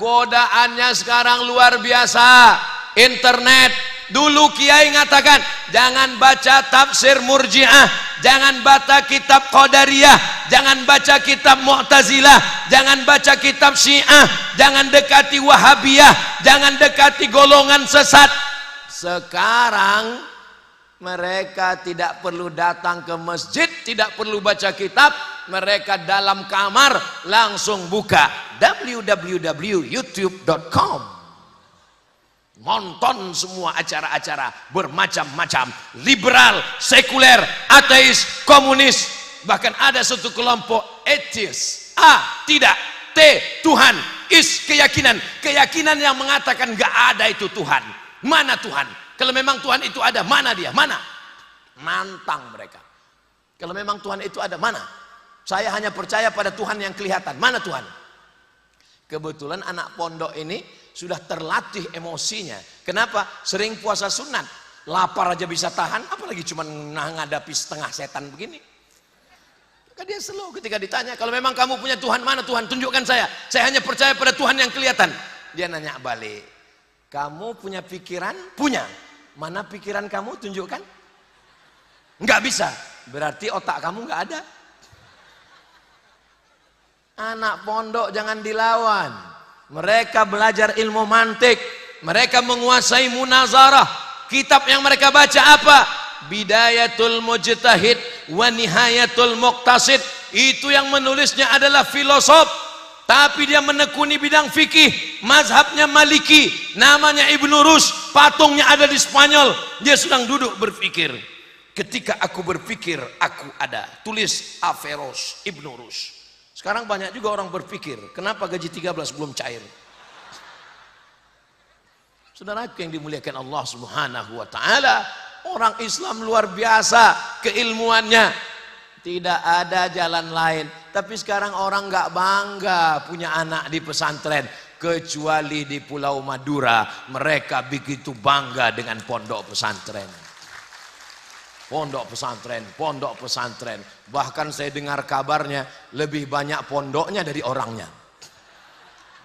Godaannya sekarang luar biasa. Internet. Dulu kiai ngatakan jangan baca tafsir Murji'ah, jangan baca kitab Qadariyah, jangan baca kitab Mu'tazilah, jangan baca kitab Syiah, jangan dekati Wahabiyah, jangan dekati golongan sesat. Sekarang mereka tidak perlu datang ke masjid, tidak perlu baca kitab, mereka dalam kamar langsung buka www.youtube.com, nonton semua acara-acara bermacam-macam, liberal, sekuler, ateis, komunis, bahkan ada satu kelompok atheist. Tidak, T, Tuhan, is, keyakinan yang mengatakan gak ada itu Tuhan. Mana Tuhan? Kalau memang Tuhan itu ada, mana dia? Mana? Nantang mereka. Kalau memang Tuhan itu ada, mana? Saya hanya percaya pada Tuhan yang kelihatan. Mana Tuhan? Kebetulan anak pondok ini sudah terlatih emosinya. Kenapa? Sering puasa sunat, lapar aja bisa tahan, apalagi cuma menghadapi setengah setan begini. Maka dia slow ketika ditanya, kalau memang kamu punya Tuhan, mana Tuhan? Tunjukkan saya hanya percaya pada Tuhan yang kelihatan. Dia nanya balik, kamu punya pikiran? Punya. Mana pikiran kamu? Tunjukkan. Nggak bisa, berarti otak kamu nggak ada. Anak pondok jangan dilawan. Mereka belajar ilmu mantik, mereka menguasai munazarah. Kitab yang mereka baca apa? Bidayatul Mujtahid wa Nihayatul Muqtasid. Itu yang menulisnya adalah filosof, tapi dia menekuni bidang fikih, mazhabnya Maliki, namanya Ibnu Rus, patungnya ada di Spanyol. Dia sedang duduk berpikir, ketika aku berpikir aku ada. Tulis Averroes, Ibnu Rus. Sekarang banyak juga orang berpikir, kenapa gaji 13 belum cair? Saudara yang dimuliakan Allah Subhanahu wa taala, orang Islam luar biasa keilmuannya. Tidak ada jalan lain. Tapi sekarang orang nggak bangga punya anak di pesantren. Kecuali di Pulau Madura, mereka begitu bangga dengan pondok pesantren. Pondok pesantren, pondok pesantren. Bahkan saya dengar kabarnya lebih banyak pondoknya dari orangnya.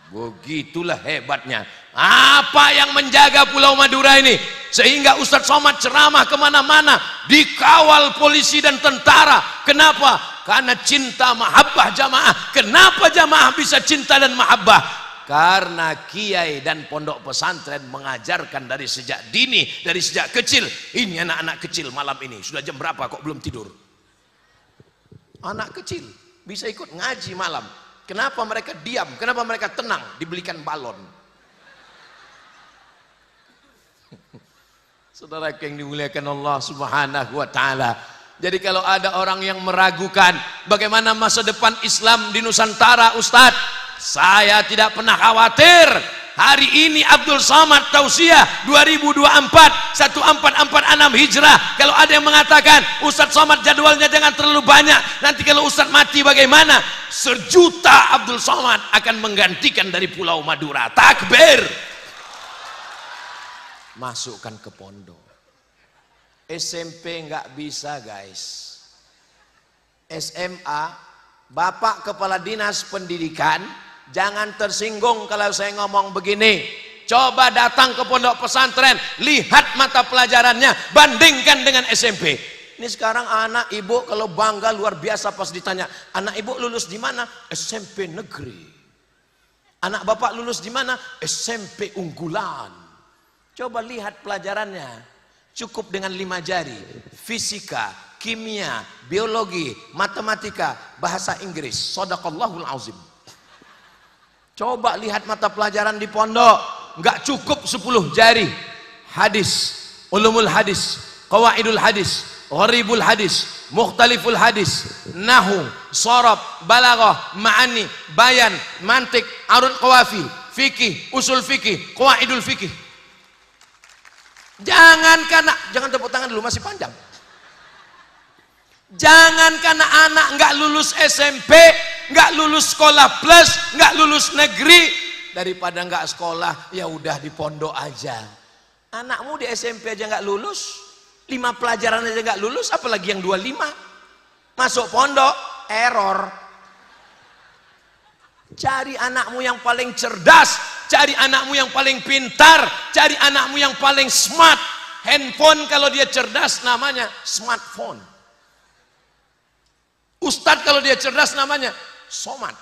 Begitulah hebatnya. Apa yang menjaga Pulau Madura ini sehingga Ustadz Somad ceramah kemana-mana dikawal polisi dan tentara? Kenapa? Karena cinta mahabbah jamaah. Kenapa jamaah bisa cinta dan mahabbah? Karena kiai dan pondok pesantren mengajarkan dari sejak dini, dari sejak kecil. Ini anak-anak kecil malam ini sudah jam berapa kok belum tidur? Anak kecil bisa ikut ngaji malam. Kenapa mereka diam? Kenapa mereka tenang? Dibelikan balon. Saudara yang dimuliakan Allah Subhanahu wa taala. Jadi kalau ada orang yang meragukan bagaimana masa depan Islam di Nusantara, Ustadz, saya tidak pernah khawatir. Hari ini Abdul Somad tausiah 2024 1446 Hijrah. Kalau ada yang mengatakan Ustadz Somad jadwalnya jangan terlalu banyak, nanti kalau Ustadz mati bagaimana? 1 juta Abdul Somad akan menggantikan dari Pulau Madura. Takbir. Masukkan ke pondok. SMP nggak bisa guys. SMA, Bapak Kepala Dinas Pendidikan, jangan tersinggung kalau saya ngomong begini. Coba datang ke pondok pesantren, lihat mata pelajarannya, bandingkan dengan SMP. Ini sekarang anak ibu kalau bangga luar biasa pas ditanya, anak ibu lulus di mana? SMP negeri. Anak bapak lulus di mana? SMP unggulan. Coba lihat pelajarannya, cukup dengan 5 jari. Fisika, kimia, biologi, matematika, bahasa Inggris. Shadaqallahul azim. Coba lihat mata pelajaran di pondok, nggak cukup 10 jari. Hadis, ulumul hadis, qawaidul hadis, gharibul hadis, mukhtaliful hadis, nahu, sharab, balaghah, ma'ani, bayan, mantik, arun qawafi, fikih, usul fikih, qawaidul fikih. Jangan tepuk tangan dulu, masih panjang. Jangan karena anak nggak lulus SMP, nggak lulus sekolah plus, nggak lulus negeri, daripada nggak sekolah ya udah di pondok aja. Anakmu di SMP aja nggak lulus, 5 pelajaran aja nggak lulus, apalagi yang 25. Masuk pondok, error. Cari anakmu yang paling cerdas, cari anakmu yang paling pintar, cari anakmu yang paling smart. Handphone kalau dia cerdas namanya smartphone. Ustadz kalau dia cerdas namanya Somad.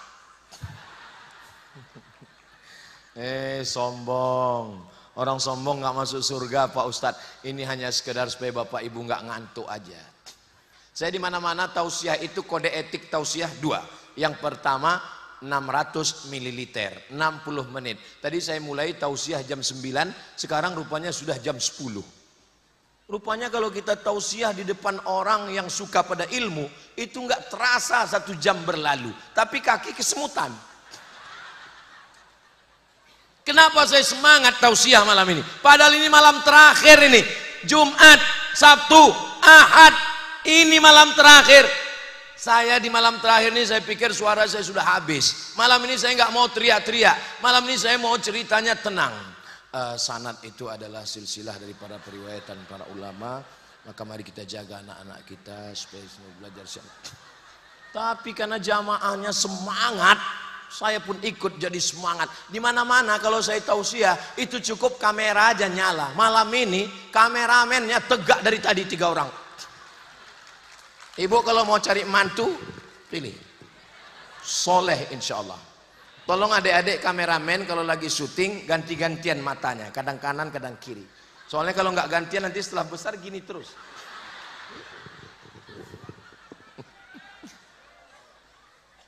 Sombong. Orang sombong nggak masuk surga Pak Ustadz. Ini hanya sekedar supaya Bapak Ibu nggak ngantuk aja. Saya di mana-mana tausiah itu kode etik tausiah 2. Yang pertama 600 ml, 60 menit. Tadi saya mulai tausiah jam 9, sekarang rupanya sudah jam 10. Rupanya kalau kita tausiah di depan orang yang suka pada ilmu, itu nggak terasa 1 jam berlalu, tapi kaki kesemutan. Kenapa saya semangat tausiah malam ini? Padahal ini malam terakhir ini. Jumat, Sabtu, Ahad, ini malam terakhir. Saya di malam terakhir ini saya pikir suara saya sudah habis. Malam ini saya nggak mau teriak-teriak. Malam ini saya mau ceritanya tenang. Sanad itu adalah silsilah dari para periwayatan para ulama. Maka mari kita jaga anak-anak kita supaya semua belajar sanad. Tapi karena jamaahnya semangat, saya pun ikut jadi semangat. Di mana-mana kalau saya tausiah itu cukup kamera aja nyala. Malam ini kameramennya tegak dari tadi 3 orang. Ibu kalau mau cari mantu, pilih soleh insya Allah. Tolong adik-adik kameramen kalau lagi syuting ganti-gantian matanya, kadang kanan kadang kiri. Soalnya kalau nggak gantian nanti setelah besar gini terus.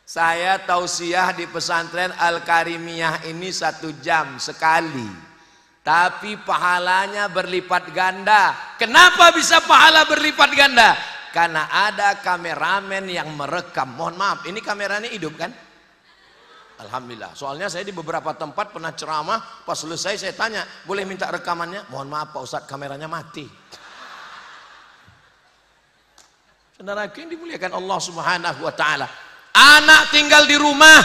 Saya tausiah di pesantren Al-Karimiyah ini 1 jam sekali, tapi pahalanya berlipat ganda. Kenapa bisa pahala berlipat ganda? Karena ada kameramen yang merekam. Mohon maaf, ini kameranya hidup kan? Alhamdulillah. Soalnya saya di beberapa tempat pernah ceramah, pas selesai saya tanya, boleh minta rekamannya? Mohon maaf Pak Ustadz, kameranya mati. Saudaraku yang dimuliakan Allah Subhanahu wa taala. Anak tinggal di rumah,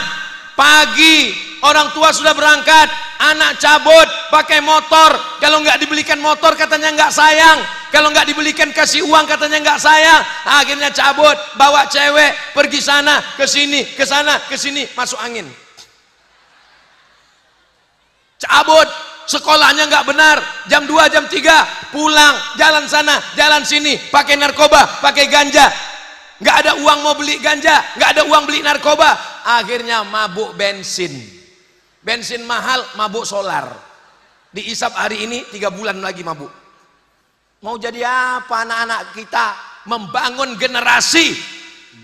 pagi orang tua sudah berangkat, anak cabut pakai motor. Kalau nggak dibelikan motor katanya nggak sayang, kalau nggak dibelikan kasih uang katanya nggak sayang. Akhirnya cabut, bawa cewek pergi sana ke sini, ke sana ke sini, masuk angin. Cabut, sekolahnya nggak benar, jam 2 jam 3 pulang, jalan sana jalan sini, pakai narkoba, pakai ganja. Nggak ada uang mau beli ganja, nggak ada uang beli narkoba, akhirnya mabuk bensin. Bensin mahal, mabuk solar. Diisap hari ini 3 bulan lagi mabuk. Mau jadi apa anak-anak kita? Membangun generasi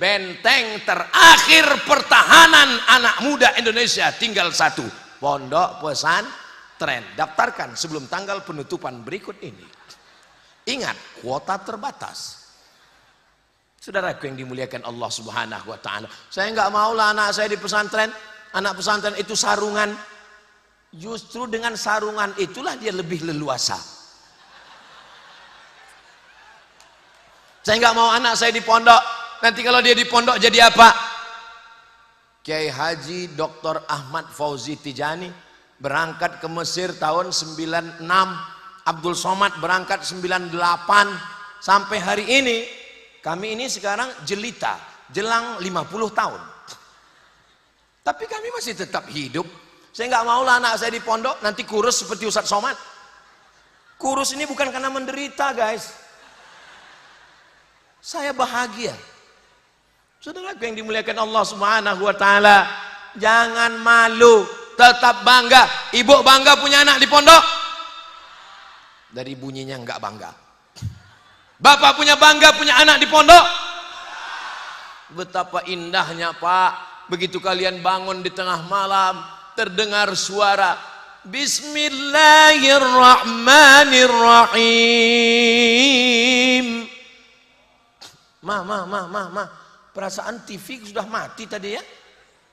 benteng terakhir pertahanan anak muda Indonesia tinggal satu, pondok pesantren. Daftarkan sebelum tanggal penutupan berikut ini. Ingat, kuota terbatas. Saudaraku yang dimuliakan Allah Subhanahu wa taala, saya nggak maulah anak saya di pesantren. Anak pesantren itu sarungan. Justru dengan sarungan itulah dia lebih leluasa. Saya nggak mau anak saya di pondok. Nanti kalau dia di pondok jadi apa? Kiai Haji Dr. Ahmad Fauzi Tijani berangkat ke Mesir tahun 96, Abdul Somad berangkat 98, sampai hari ini kami ini sekarang jelita, jelang 50 tahun. Tapi kami masih tetap hidup. Saya nggak mau lah anak saya di pondok nanti kurus seperti Ustadz Somad. Kurus ini bukan karena menderita, guys. Saya bahagia. Saudaraku yang dimuliakan Allah Subhanahu wa taala, jangan malu, tetap bangga. Ibu bangga punya anak di pondok? Dari bunyinya nggak bangga. Bapak punya bangga punya anak di pondok? Betapa indahnya, Pak. Begitu kalian bangun di tengah malam, terdengar suara Bismillahirrahmanirrahim. Ma, perasaan TV sudah mati tadi ya?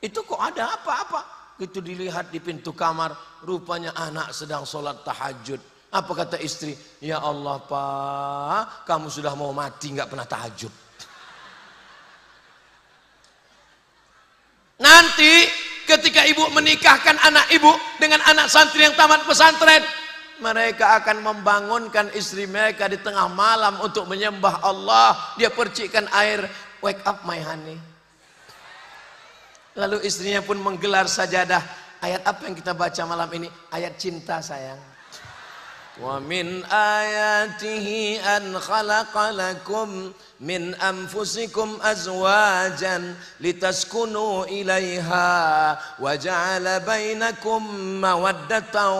Itu kok ada apa-apa? Itu dilihat di pintu kamar, rupanya anak sedang sholat tahajud. Apa kata istri? Ya Allah Pak, kamu sudah mau mati nggak pernah tahajud. Nanti ketika ibu menikahkan anak ibu dengan anak santri yang tamat pesantren, mereka akan membangunkan istri mereka di tengah malam untuk menyembah Allah. Dia percikkan air, wake up my honey. Lalu istrinya pun menggelar sajadah. Ayat apa yang kita baca malam ini? Ayat cinta, sayang. Wa min ayatihi an khalaqa lakum min anfusikum azwajan litaskunu ilaiha wa ja'ala bainakum mawaddatan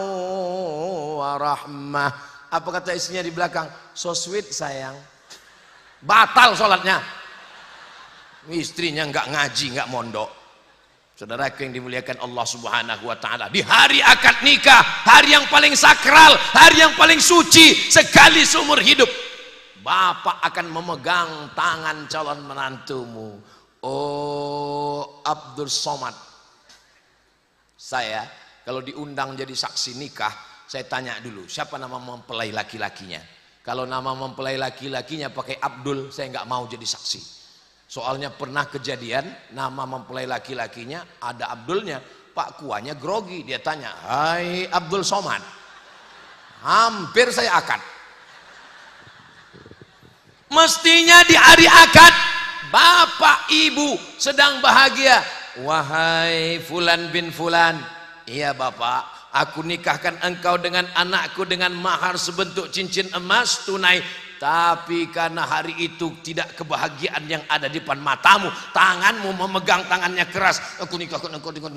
wa rahmah. Apa kata istrinya di belakang? So sweet, sayang. Batal sholatnya. Istrinya nggak ngaji, nggak mondok. Saudaraku yang dimuliakan Allah Subhanahu wa taala, di hari akad nikah, hari yang paling sakral, hari yang paling suci sekali seumur hidup, bapak akan memegang tangan calon menantumu. Oh Abdul Somad, saya kalau diundang jadi saksi nikah, saya tanya dulu siapa nama mempelai laki-lakinya. Kalau nama mempelai laki-lakinya pakai Abdul, saya nggak mau jadi saksi. Soalnya pernah kejadian nama mempelai laki-lakinya ada Abdulnya, Pak kuahnya grogi. Dia tanya, hai Abdul Somad, hampir saya akad. Mestinya di hari akad bapak ibu sedang bahagia. Wahai Fulan bin Fulan, iya bapak, aku nikahkan engkau dengan anakku dengan mahar sebentuk cincin emas tunai. Tapi karena hari itu tidak kebahagiaan yang ada di depan matamu, tanganmu memegang tangannya keras, aku nikahkan engkau dengan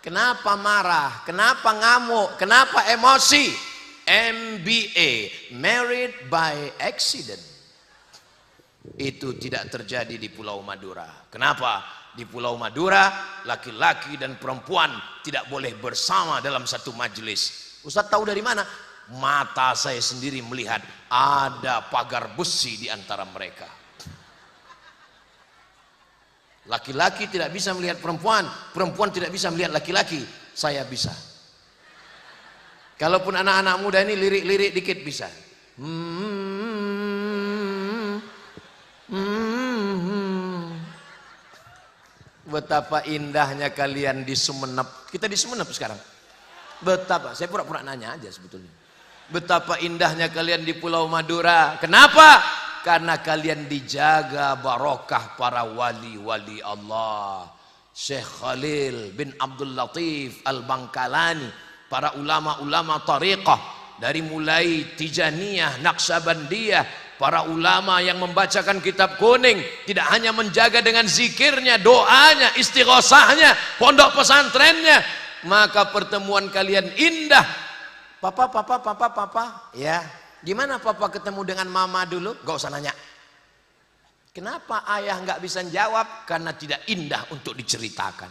Kenapa marah? Kenapa ngamuk? Kenapa emosi? MBA, married by accident. Itu tidak terjadi di Pulau Madura. Kenapa? Di Pulau Madura laki-laki dan perempuan tidak boleh bersama dalam satu majelis. Ustaz tahu dari mana? Mata saya sendiri melihat ada pagar besi di antara mereka. Laki-laki tidak bisa melihat perempuan, perempuan tidak bisa melihat laki-laki. Saya bisa. Kalaupun anak-anak muda ini lirik-lirik dikit bisa. betapa indahnya kalian di Sumenep. Kita di Sumenep sekarang. Betapa, saya pura-pura nanya aja sebetulnya. Betapa indahnya kalian di Pulau Madura. Kenapa? Karena kalian dijaga barokah para wali-wali Allah. Syekh Khalil bin Abdul Latif Al-Bangkalani, para ulama-ulama tariqah, dari mulai Tijaniyah, Naqsabandiyah, para ulama yang membacakan kitab kuning, tidak hanya menjaga dengan zikirnya, doanya, istighosahnya, pondok pesantrennya, maka pertemuan kalian indah. Papa, ya, gimana papa ketemu dengan mama dulu? Gak usah nanya. Kenapa ayah nggak bisa jawab? Karena tidak indah untuk diceritakan.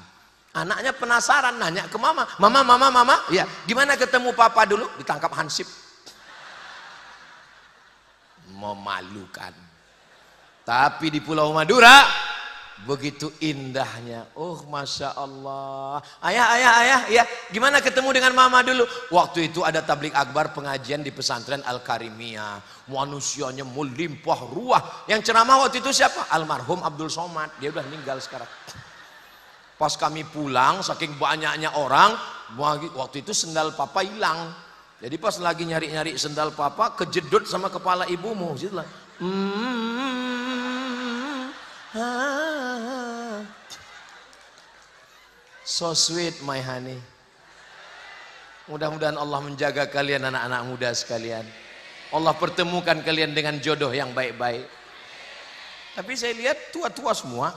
Anaknya penasaran, nanya ke mama, mama, ya, gimana ketemu papa dulu? Ditangkap hansip. Memalukan. Tapi di Pulau Madura begitu indahnya. Oh, masya Allah. Ayah, ya, gimana ketemu dengan mama dulu? Waktu itu ada tablik akbar pengajian di pesantren Al-Karimiyah. Manusianya melimpah ruah. Yang ceramah waktu itu siapa? Almarhum Abdul Somad. Dia udah meninggal sekarang. Pas kami pulang, saking banyaknya orang, waktu itu sendal papa hilang. Jadi pas lagi nyari-nyari sendal papa, kejedut sama kepala ibumu. Situlah. So sweet my honey. Mudah-mudahan Allah menjaga kalian anak-anak muda sekalian. Allah pertemukan kalian dengan jodoh yang baik-baik. Tapi saya lihat tua-tua semua.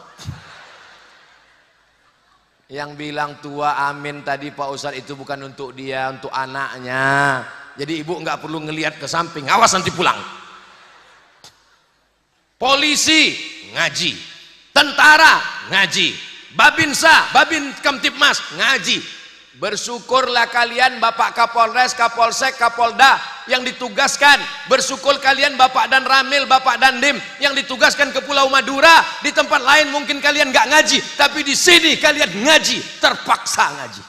Yang bilang tua amin tadi Pak Ustadz itu bukan untuk dia, untuk anaknya. Jadi ibu nggak perlu ngelihat ke samping, awas nanti pulang. Polisi ngaji, tentara ngaji, babinsa, babin kamtipmas ngaji. Bersyukurlah kalian Bapak Kapolres, Kapolsek, Kapolda yang ditugaskan. Bersyukur kalian Bapak dan Ramil, Bapak dan Dim yang ditugaskan ke Pulau Madura. Di tempat lain mungkin kalian nggak ngaji, tapi di sini kalian ngaji, terpaksa ngaji.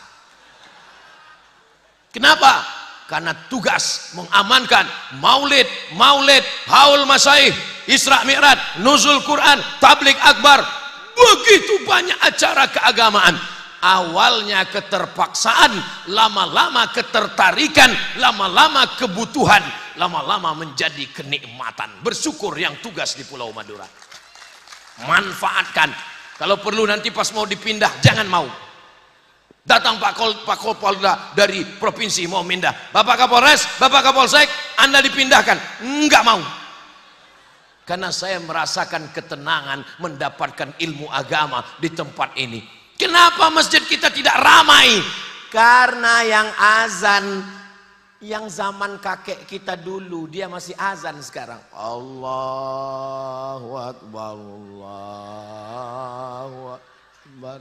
Kenapa? Karena tugas mengamankan maulid, haul masyaikh, Isra Mi'raj, nuzul Quran, tablik akbar, begitu banyak acara keagamaan. Awalnya keterpaksaan, lama-lama ketertarikan, lama-lama kebutuhan, lama-lama menjadi kenikmatan. Bersyukur yang tugas di Pulau Madura. Manfaatkan. Kalau perlu nanti pas mau dipindah, jangan mau. Datang Pak Kapolda dari provinsi mau pindah. Bapak Kapolres, Bapak Kapolsek, Anda dipindahkan. Enggak mau. Karena saya merasakan ketenangan mendapatkan ilmu agama di tempat ini. Kenapa masjid kita tidak ramai? Karena yang azan, yang zaman kakek kita dulu, dia masih azan sekarang. Allahu Akbar, Allahu Akbar.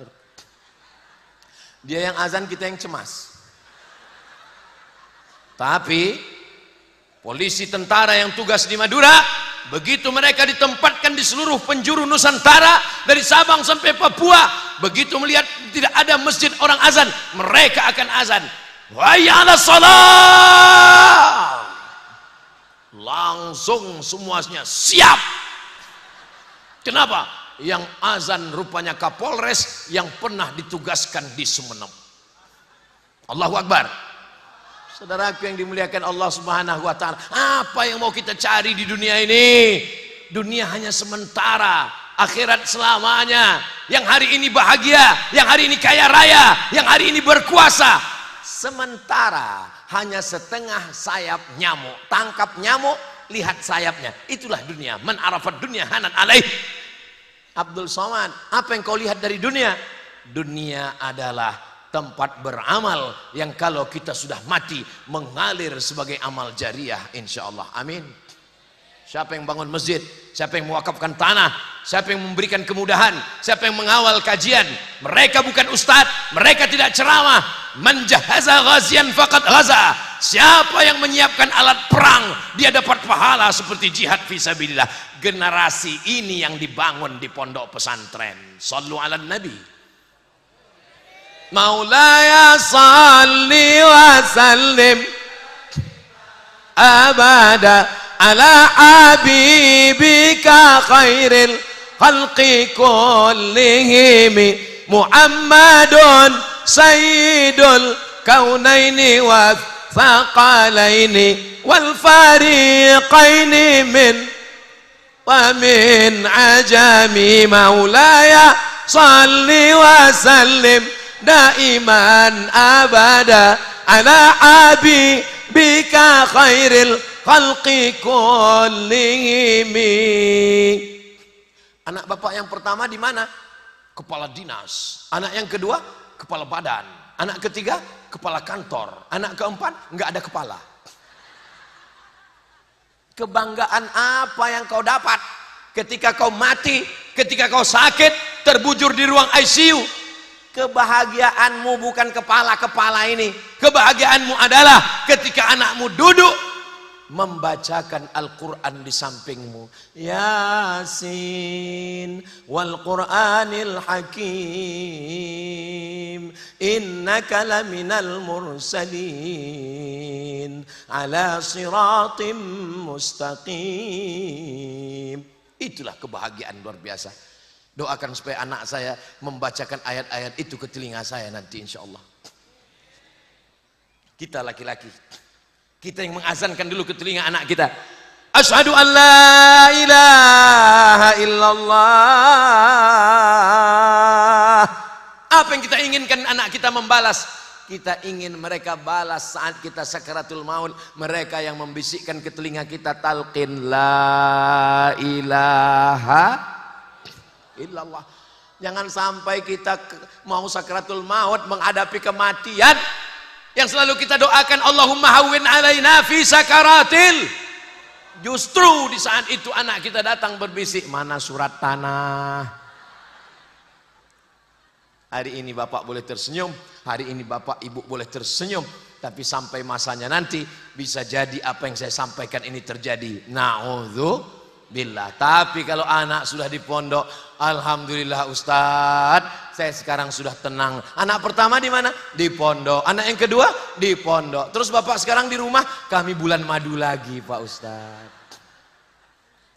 Dia yang azan, kita yang cemas. Tapi polisi tentara yang tugas di Madura, begitu mereka ditempatkan di seluruh penjuru Nusantara, dari Sabang sampai Papua, begitu melihat tidak ada masjid orang azan, mereka akan azan. Hayya 'alas shalah. Langsung semuanya siap. Kenapa? Yang azan rupanya Kapolres yang pernah ditugaskan di Sumenep. Allahu Akbar. Saudaraku yang dimuliakan Allah Subhanahu wa taala, apa yang mau kita cari di dunia ini? Dunia hanya sementara, akhirat selamanya. Yang hari ini bahagia, yang hari ini kaya raya, yang hari ini berkuasa, sementara. Hanya setengah sayap nyamuk. Tangkap nyamuk, lihat sayapnya. Itulah dunia. Man arafat dunia hanat alaih. Abdul Somad, apa yang kau lihat dari dunia? Dunia adalah tempat beramal yang kalau kita sudah mati mengalir sebagai amal jariah, insya Allah. Amin. Siapa yang bangun masjid, siapa yang mewakafkan tanah, siapa yang memberikan kemudahan, siapa yang mengawal kajian, mereka bukan ustadz, mereka tidak ceramah. Man jahaza ghazian faqad ghaza. Siapa yang menyiapkan alat perang, dia dapat pahala seperti jihad fisabilillah. Generasi ini yang dibangun di pondok pesantren. Sallu ala nabi. Maulaya salli wa sallim abada ala habibika khairil khalqi kullihim Muhammadun sayyidul kaunaini wa thaqalaini wal fariqaini min wa min ajami maulaya salli wa sallim daiman abada ala habibika khairil khalqi kullihim. Anak bapak yang pertama di mana? Kepala dinas. Anak yang kedua kepala badan. Anak ketiga kepala kantor. Anak keempat nggak ada kepala. Kebanggaan apa yang kau dapat ketika kau mati, ketika kau sakit, terbujur di ruang ICU? Kebahagiaanmu bukan kepala-kepala ini. Kebahagiaanmu adalah ketika anakmu duduk membacakan Al-Quran di sampingmu. Yasin wal Qur'anil Hakim innaka laminal mursalin ala siratim mustaqim. Itulah kebahagiaan luar biasa. Doakan supaya anak saya membacakan ayat-ayat itu ke telinga saya nanti insya Allah. Kita laki-laki, kita yang mengazankan dulu ke telinga anak kita. Asyhadu an la ilaha illallah. Apa yang kita inginkan anak kita membalas? Kita ingin mereka balas saat kita sakaratul maut. Mereka yang membisikkan ke telinga kita talqin la ilaha illallah. Jangan sampai kita mau sakaratul maut menghadapi kematian yang selalu kita doakan Allahumma hawwin alaina fi sakaratil. Justru di saat itu anak kita datang berbisik, mana surat tanah? Hari ini bapak boleh tersenyum, hari ini bapak ibu boleh tersenyum, tapi sampai masanya nanti bisa jadi apa yang saya sampaikan ini terjadi. Na'udzubillah. Tapi kalau anak sudah di pondok, alhamdulillah Ustadz, saya sekarang sudah tenang. Anak pertama di mana? Di pondok. Anak yang kedua di pondok. Terus bapak sekarang di rumah, kami bulan madu lagi Pak Ustadz.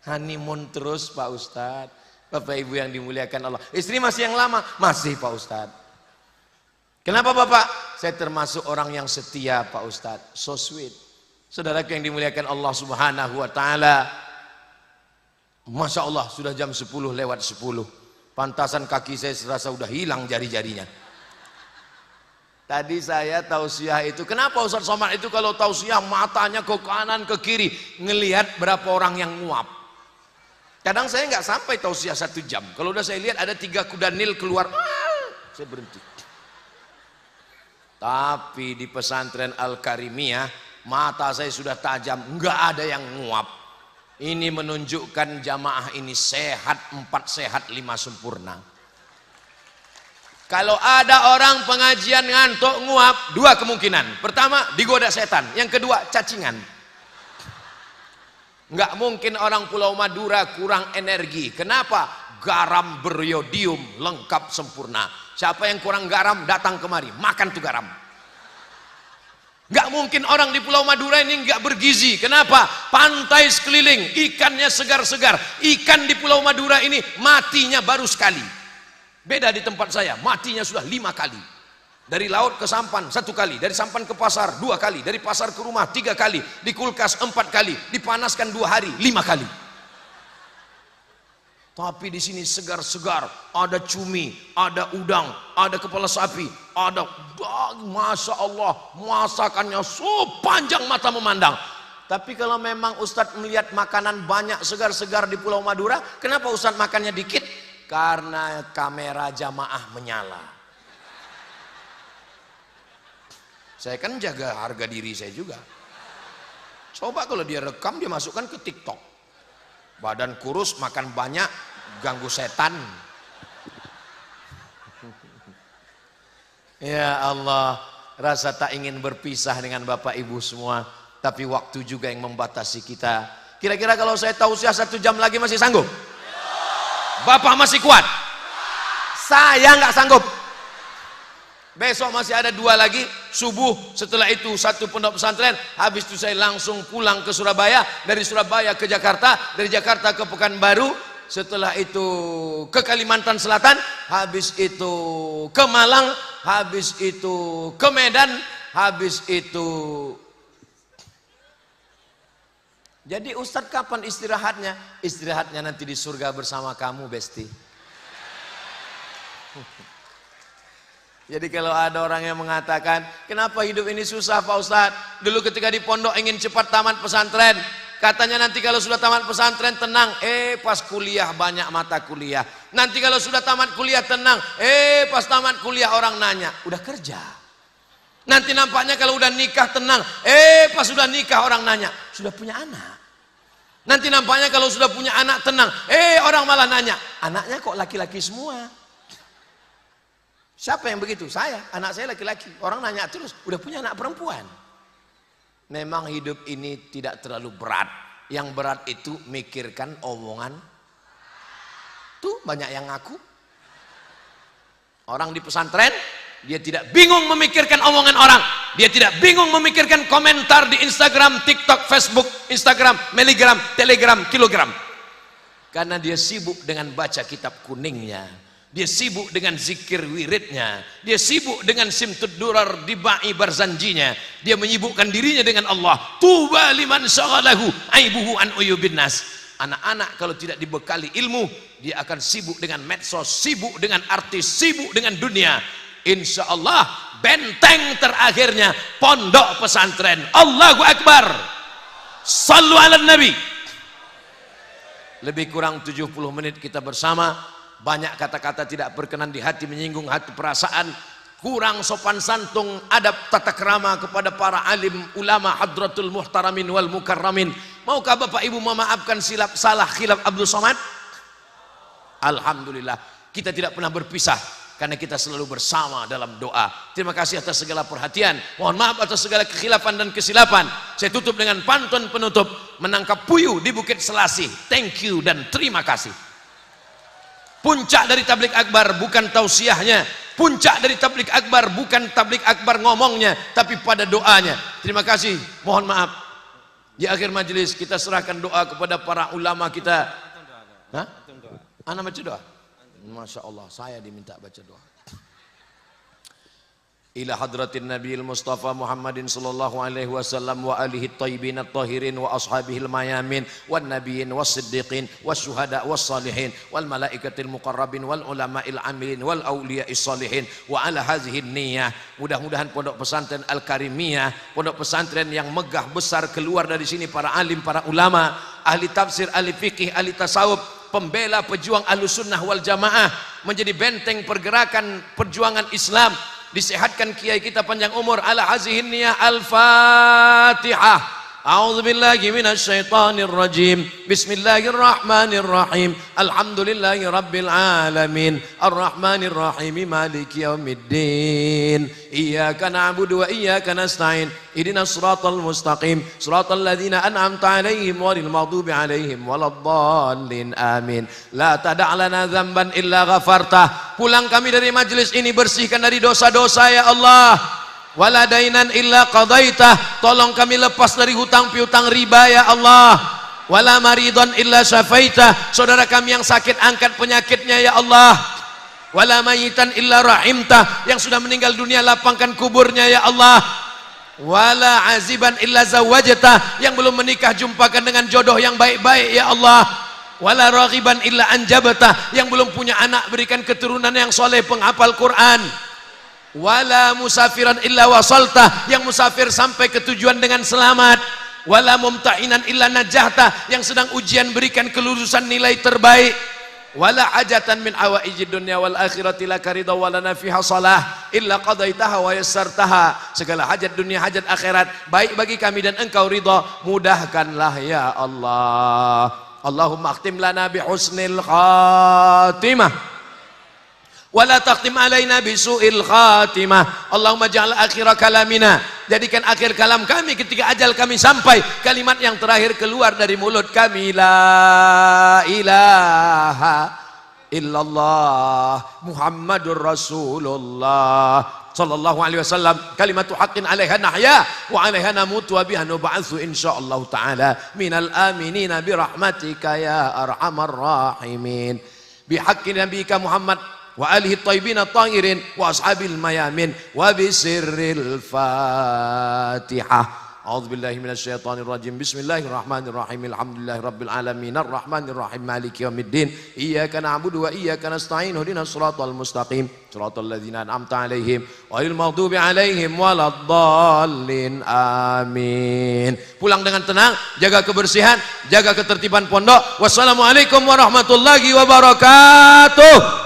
Honeymoon terus Pak Ustadz. Bapak ibu yang dimuliakan Allah. Istri masih yang lama? Masih Pak Ustadz. Kenapa bapak? Saya termasuk orang yang setia Pak Ustadz. So sweet. Saudaraku yang dimuliakan Allah subhanahu wa ta'ala. Masya Allah sudah jam 10 lewat 10. Pantasan kaki saya serasa udah hilang jari-jarinya. Tadi saya tausiah itu, kenapa Ustaz Somad itu kalau tausiah matanya ke kanan ke kiri ngelihat berapa orang yang nguap. Kadang saya nggak sampai tausiah 1 jam. Kalau udah saya lihat ada 3 kuda nil keluar, saya berhenti. Tapi di pesantren Al-Karimiyah mata saya sudah tajam, nggak ada yang nguap. Ini menunjukkan jamaah ini sehat, 4 sehat 5 sempurna. Kalau ada orang pengajian ngantuk nguap, 2 kemungkinan. Pertama, digoda setan. Yang kedua, cacingan. Nggak mungkin orang Pulau Madura kurang energi. Kenapa? Garam beriodium lengkap sempurna. Siapa yang kurang garam datang kemari, makan tuh garam. Nggak mungkin orang di Pulau Madura ini nggak bergizi. Kenapa? Pantai sekeliling, ikannya segar-segar. Ikan di Pulau Madura ini matinya baru sekali. Beda di tempat saya, matinya sudah 5 kali. Dari laut ke sampan 1 kali, dari sampan ke pasar 2 kali, dari pasar ke rumah 3 kali, di kulkas 4 kali, dipanaskan 2 hari 5 kali. Tapi di sini segar-segar, ada cumi, ada udang, ada kepala sapi, ada daging, masya Allah, masakannya sepanjang mata memandang. Tapi kalau memang Ustadz melihat makanan banyak segar-segar di Pulau Madura, kenapa Ustadz makannya dikit? Karena kamera jamaah menyala. Saya kan jaga harga diri saya juga. Coba kalau dia rekam, dia masukkan ke TikTok. Badan kurus, makan banyak, ganggu setan. Ya Allah, rasa tak ingin berpisah dengan Bapak Ibu semua. Tapi waktu juga yang membatasi kita. Kira-kira kalau saya tausiah 1 jam lagi masih sanggup? Bapak masih kuat? Saya nggak sanggup. Besok masih ada 2 lagi subuh, setelah itu 1 pondok pesantren, habis itu saya langsung pulang ke Surabaya, dari Surabaya ke Jakarta, dari Jakarta ke Pekanbaru, setelah itu ke Kalimantan Selatan, habis itu ke Malang, habis itu ke Medan, habis itu. Jadi Ustadz kapan istirahatnya? Istirahatnya nanti di surga bersama kamu, Besti. Jadi kalau ada orang yang mengatakan, kenapa hidup ini susah Pak Ustadz? Dulu ketika di pondok ingin cepat tamat pesantren, katanya nanti kalau sudah tamat pesantren tenang. Pas kuliah banyak mata kuliah. Nanti kalau sudah tamat kuliah tenang. Pas tamat kuliah orang nanya, udah kerja? Nanti nampaknya kalau udah nikah tenang. Pas sudah nikah orang nanya, sudah punya anak? Nanti nampaknya kalau sudah punya anak tenang. Orang malah nanya, anaknya kok laki-laki semua? Siapa yang begitu? Saya, anak saya laki-laki. Orang nanya terus, udah punya anak perempuan? Memang hidup ini tidak terlalu berat. Yang berat itu mikirkan omongan. Tuh banyak yang ngaku. Orang di pesantren, dia tidak bingung memikirkan omongan orang. Dia tidak bingung memikirkan komentar di Instagram, TikTok, Facebook, Instagram, Meligram, Telegram, Kilogram. Karena dia sibuk dengan baca kitab kuningnya. Dia sibuk dengan zikir wiridnya. Dia sibuk dengan simtud durar dibai barzanjinya. Dia menyibukkan dirinya dengan Allah. Tuba liman syaghalahu aibuhu an uyubin nas. Anak-anak kalau tidak dibekali ilmu, dia akan sibuk dengan medsos, sibuk dengan artis, sibuk dengan dunia. Insya Allah benteng terakhirnya pondok pesantren. Allahu Akbar. Sallu ala Nabi. Lebih kurang 70 menit kita bersama. Banyak kata-kata tidak berkenan di hati, menyinggung hati perasaan, kurang sopan santun, adab tata krama kepada para alim ulama hadratul muhtaramin wal mukarramin. Maukah Bapak Ibu memaafkan silap salah khilaf Abdul Somad? Alhamdulillah, kita tidak pernah berpisah karena kita selalu bersama dalam doa. Terima kasih atas segala perhatian. Mohon maaf atas segala kekhilafan dan kesilapan. Saya tutup dengan pantun penutup, menangkap puyuh di Bukit Selasih. Thank you dan terima kasih. Puncak dari tablik akbar bukan tausiahnya. Puncak dari tablik akbar bukan tablik akbar ngomongnya, tapi pada doanya. Terima kasih. Mohon maaf. Di akhir majelis kita serahkan doa kepada para ulama kita. Hah? Ana baca doa. Masya Allah, saya diminta baca doa. Ila hadratin Nabiil Mustafa Muhammadin sallallahu alaihi wasallam wa alihi at-tayyibin at-tahirin wa ashabihil mayamin wan nabiyyin was-siddiqin wasyuhada was-salihin wal malaikatil muqarrabin wal ulama'il amilin wal auliya'is salihin wa ala hadhihi niyyah. Mudah-mudahan pondok pesantren Al-Karimiyah, pondok pesantren yang megah besar, keluar dari sini para alim, para ulama, ahli tafsir, ahli fikih, ahli tasawuf, pembela pejuang Ahlussunnah wal Jamaah, menjadi benteng pergerakan perjuangan Islam. Disehatkan kiai kita panjang umur. Ala hazihin niyah. Al-Fatihah. A'udzubillahi minasyaitonir rajim. Bismillahirrahmanirrahim. Alhamdulillahi rabbil alamin. Arrahmanir rahim. Maliki yaumiddin. Iyyaka na'budu wa iyyaka nasta'in. Ihdinas siratal mustaqim. Siratal ladzina an'amta 'alaihim ghairil maghdubi 'alaihim waladdallin. Amin. La tada' lana dzamban illa ghafartah. Pulang kami dari majelis ini bersihkan dari dosa-dosa ya Allah. Wala dainan illa qadaitah. Tolong kami lepas dari hutang piutang riba ya Allah. Wala maridon illa syafaitah. Saudara kami yang sakit angkat penyakitnya ya Allah. Wala mayitan illa rahimtah. Yang sudah meninggal dunia lapangkan kuburnya ya Allah. Wala aziban illa zawajtah. Yang belum menikah jumpakan dengan jodoh yang baik-baik ya Allah. Wala raghiban illa anjabtah. Yang belum punya anak berikan keturunan yang soleh penghafal Quran. Wala musafiran illa wasaltah. Yang musafir sampai ke tujuan dengan selamat. Wala mumtahinan illa najahta. Yang sedang ujian berikan kelulusan nilai terbaik. Wala hajatan min awaijid dunya wal akhirati laka ridha wa lana fiha salah illa qadaitaha wa yassartaha. Segala hajat dunia hajat akhirat baik bagi kami dan engkau ridha, mudahkanlah ya Allah. Allahumma akhtim lana bi husnil khatimah wala taqtim alaina bisu'il khatimah. Allahumma ja'al akhira kalamina. Jadikan akhir kalam kami ketika ajal kami sampai, kalimat yang terakhir keluar dari mulut kami, la ilaha illallah Muhammadur Rasulullah. sallallahu alaihi wasallam, kalimatu haqqin 'alaiha nahya wa 'alaiha namut wa biha nub'atsu insyaallah taala minal aminina bi rahmatika ya arhamar rahimin. Bi haqqi nabiyika Muhammad wa alihi thayyibin at-tahirin wa ashabil mayamin wa bi sirril Fatihah. A'udzubillahi minasyaitonir rajim. Bismillahirrahmanirrahim. Alhamdulillahirabbil alamin arrahmanir rahim maliki yaumiddin. Iyyaka na'budu wa iyyaka nasta'in. Ihdinas shiratal mustaqim. Shiratal ladzina an'amta 'alaihim ghairil maghdubi 'alaihim waladdallin. Amin. Pulang dengan tenang, jaga kebersihan, jaga ketertiban pondok. Wassalamualaikum warahmatullahi wabarakatuh.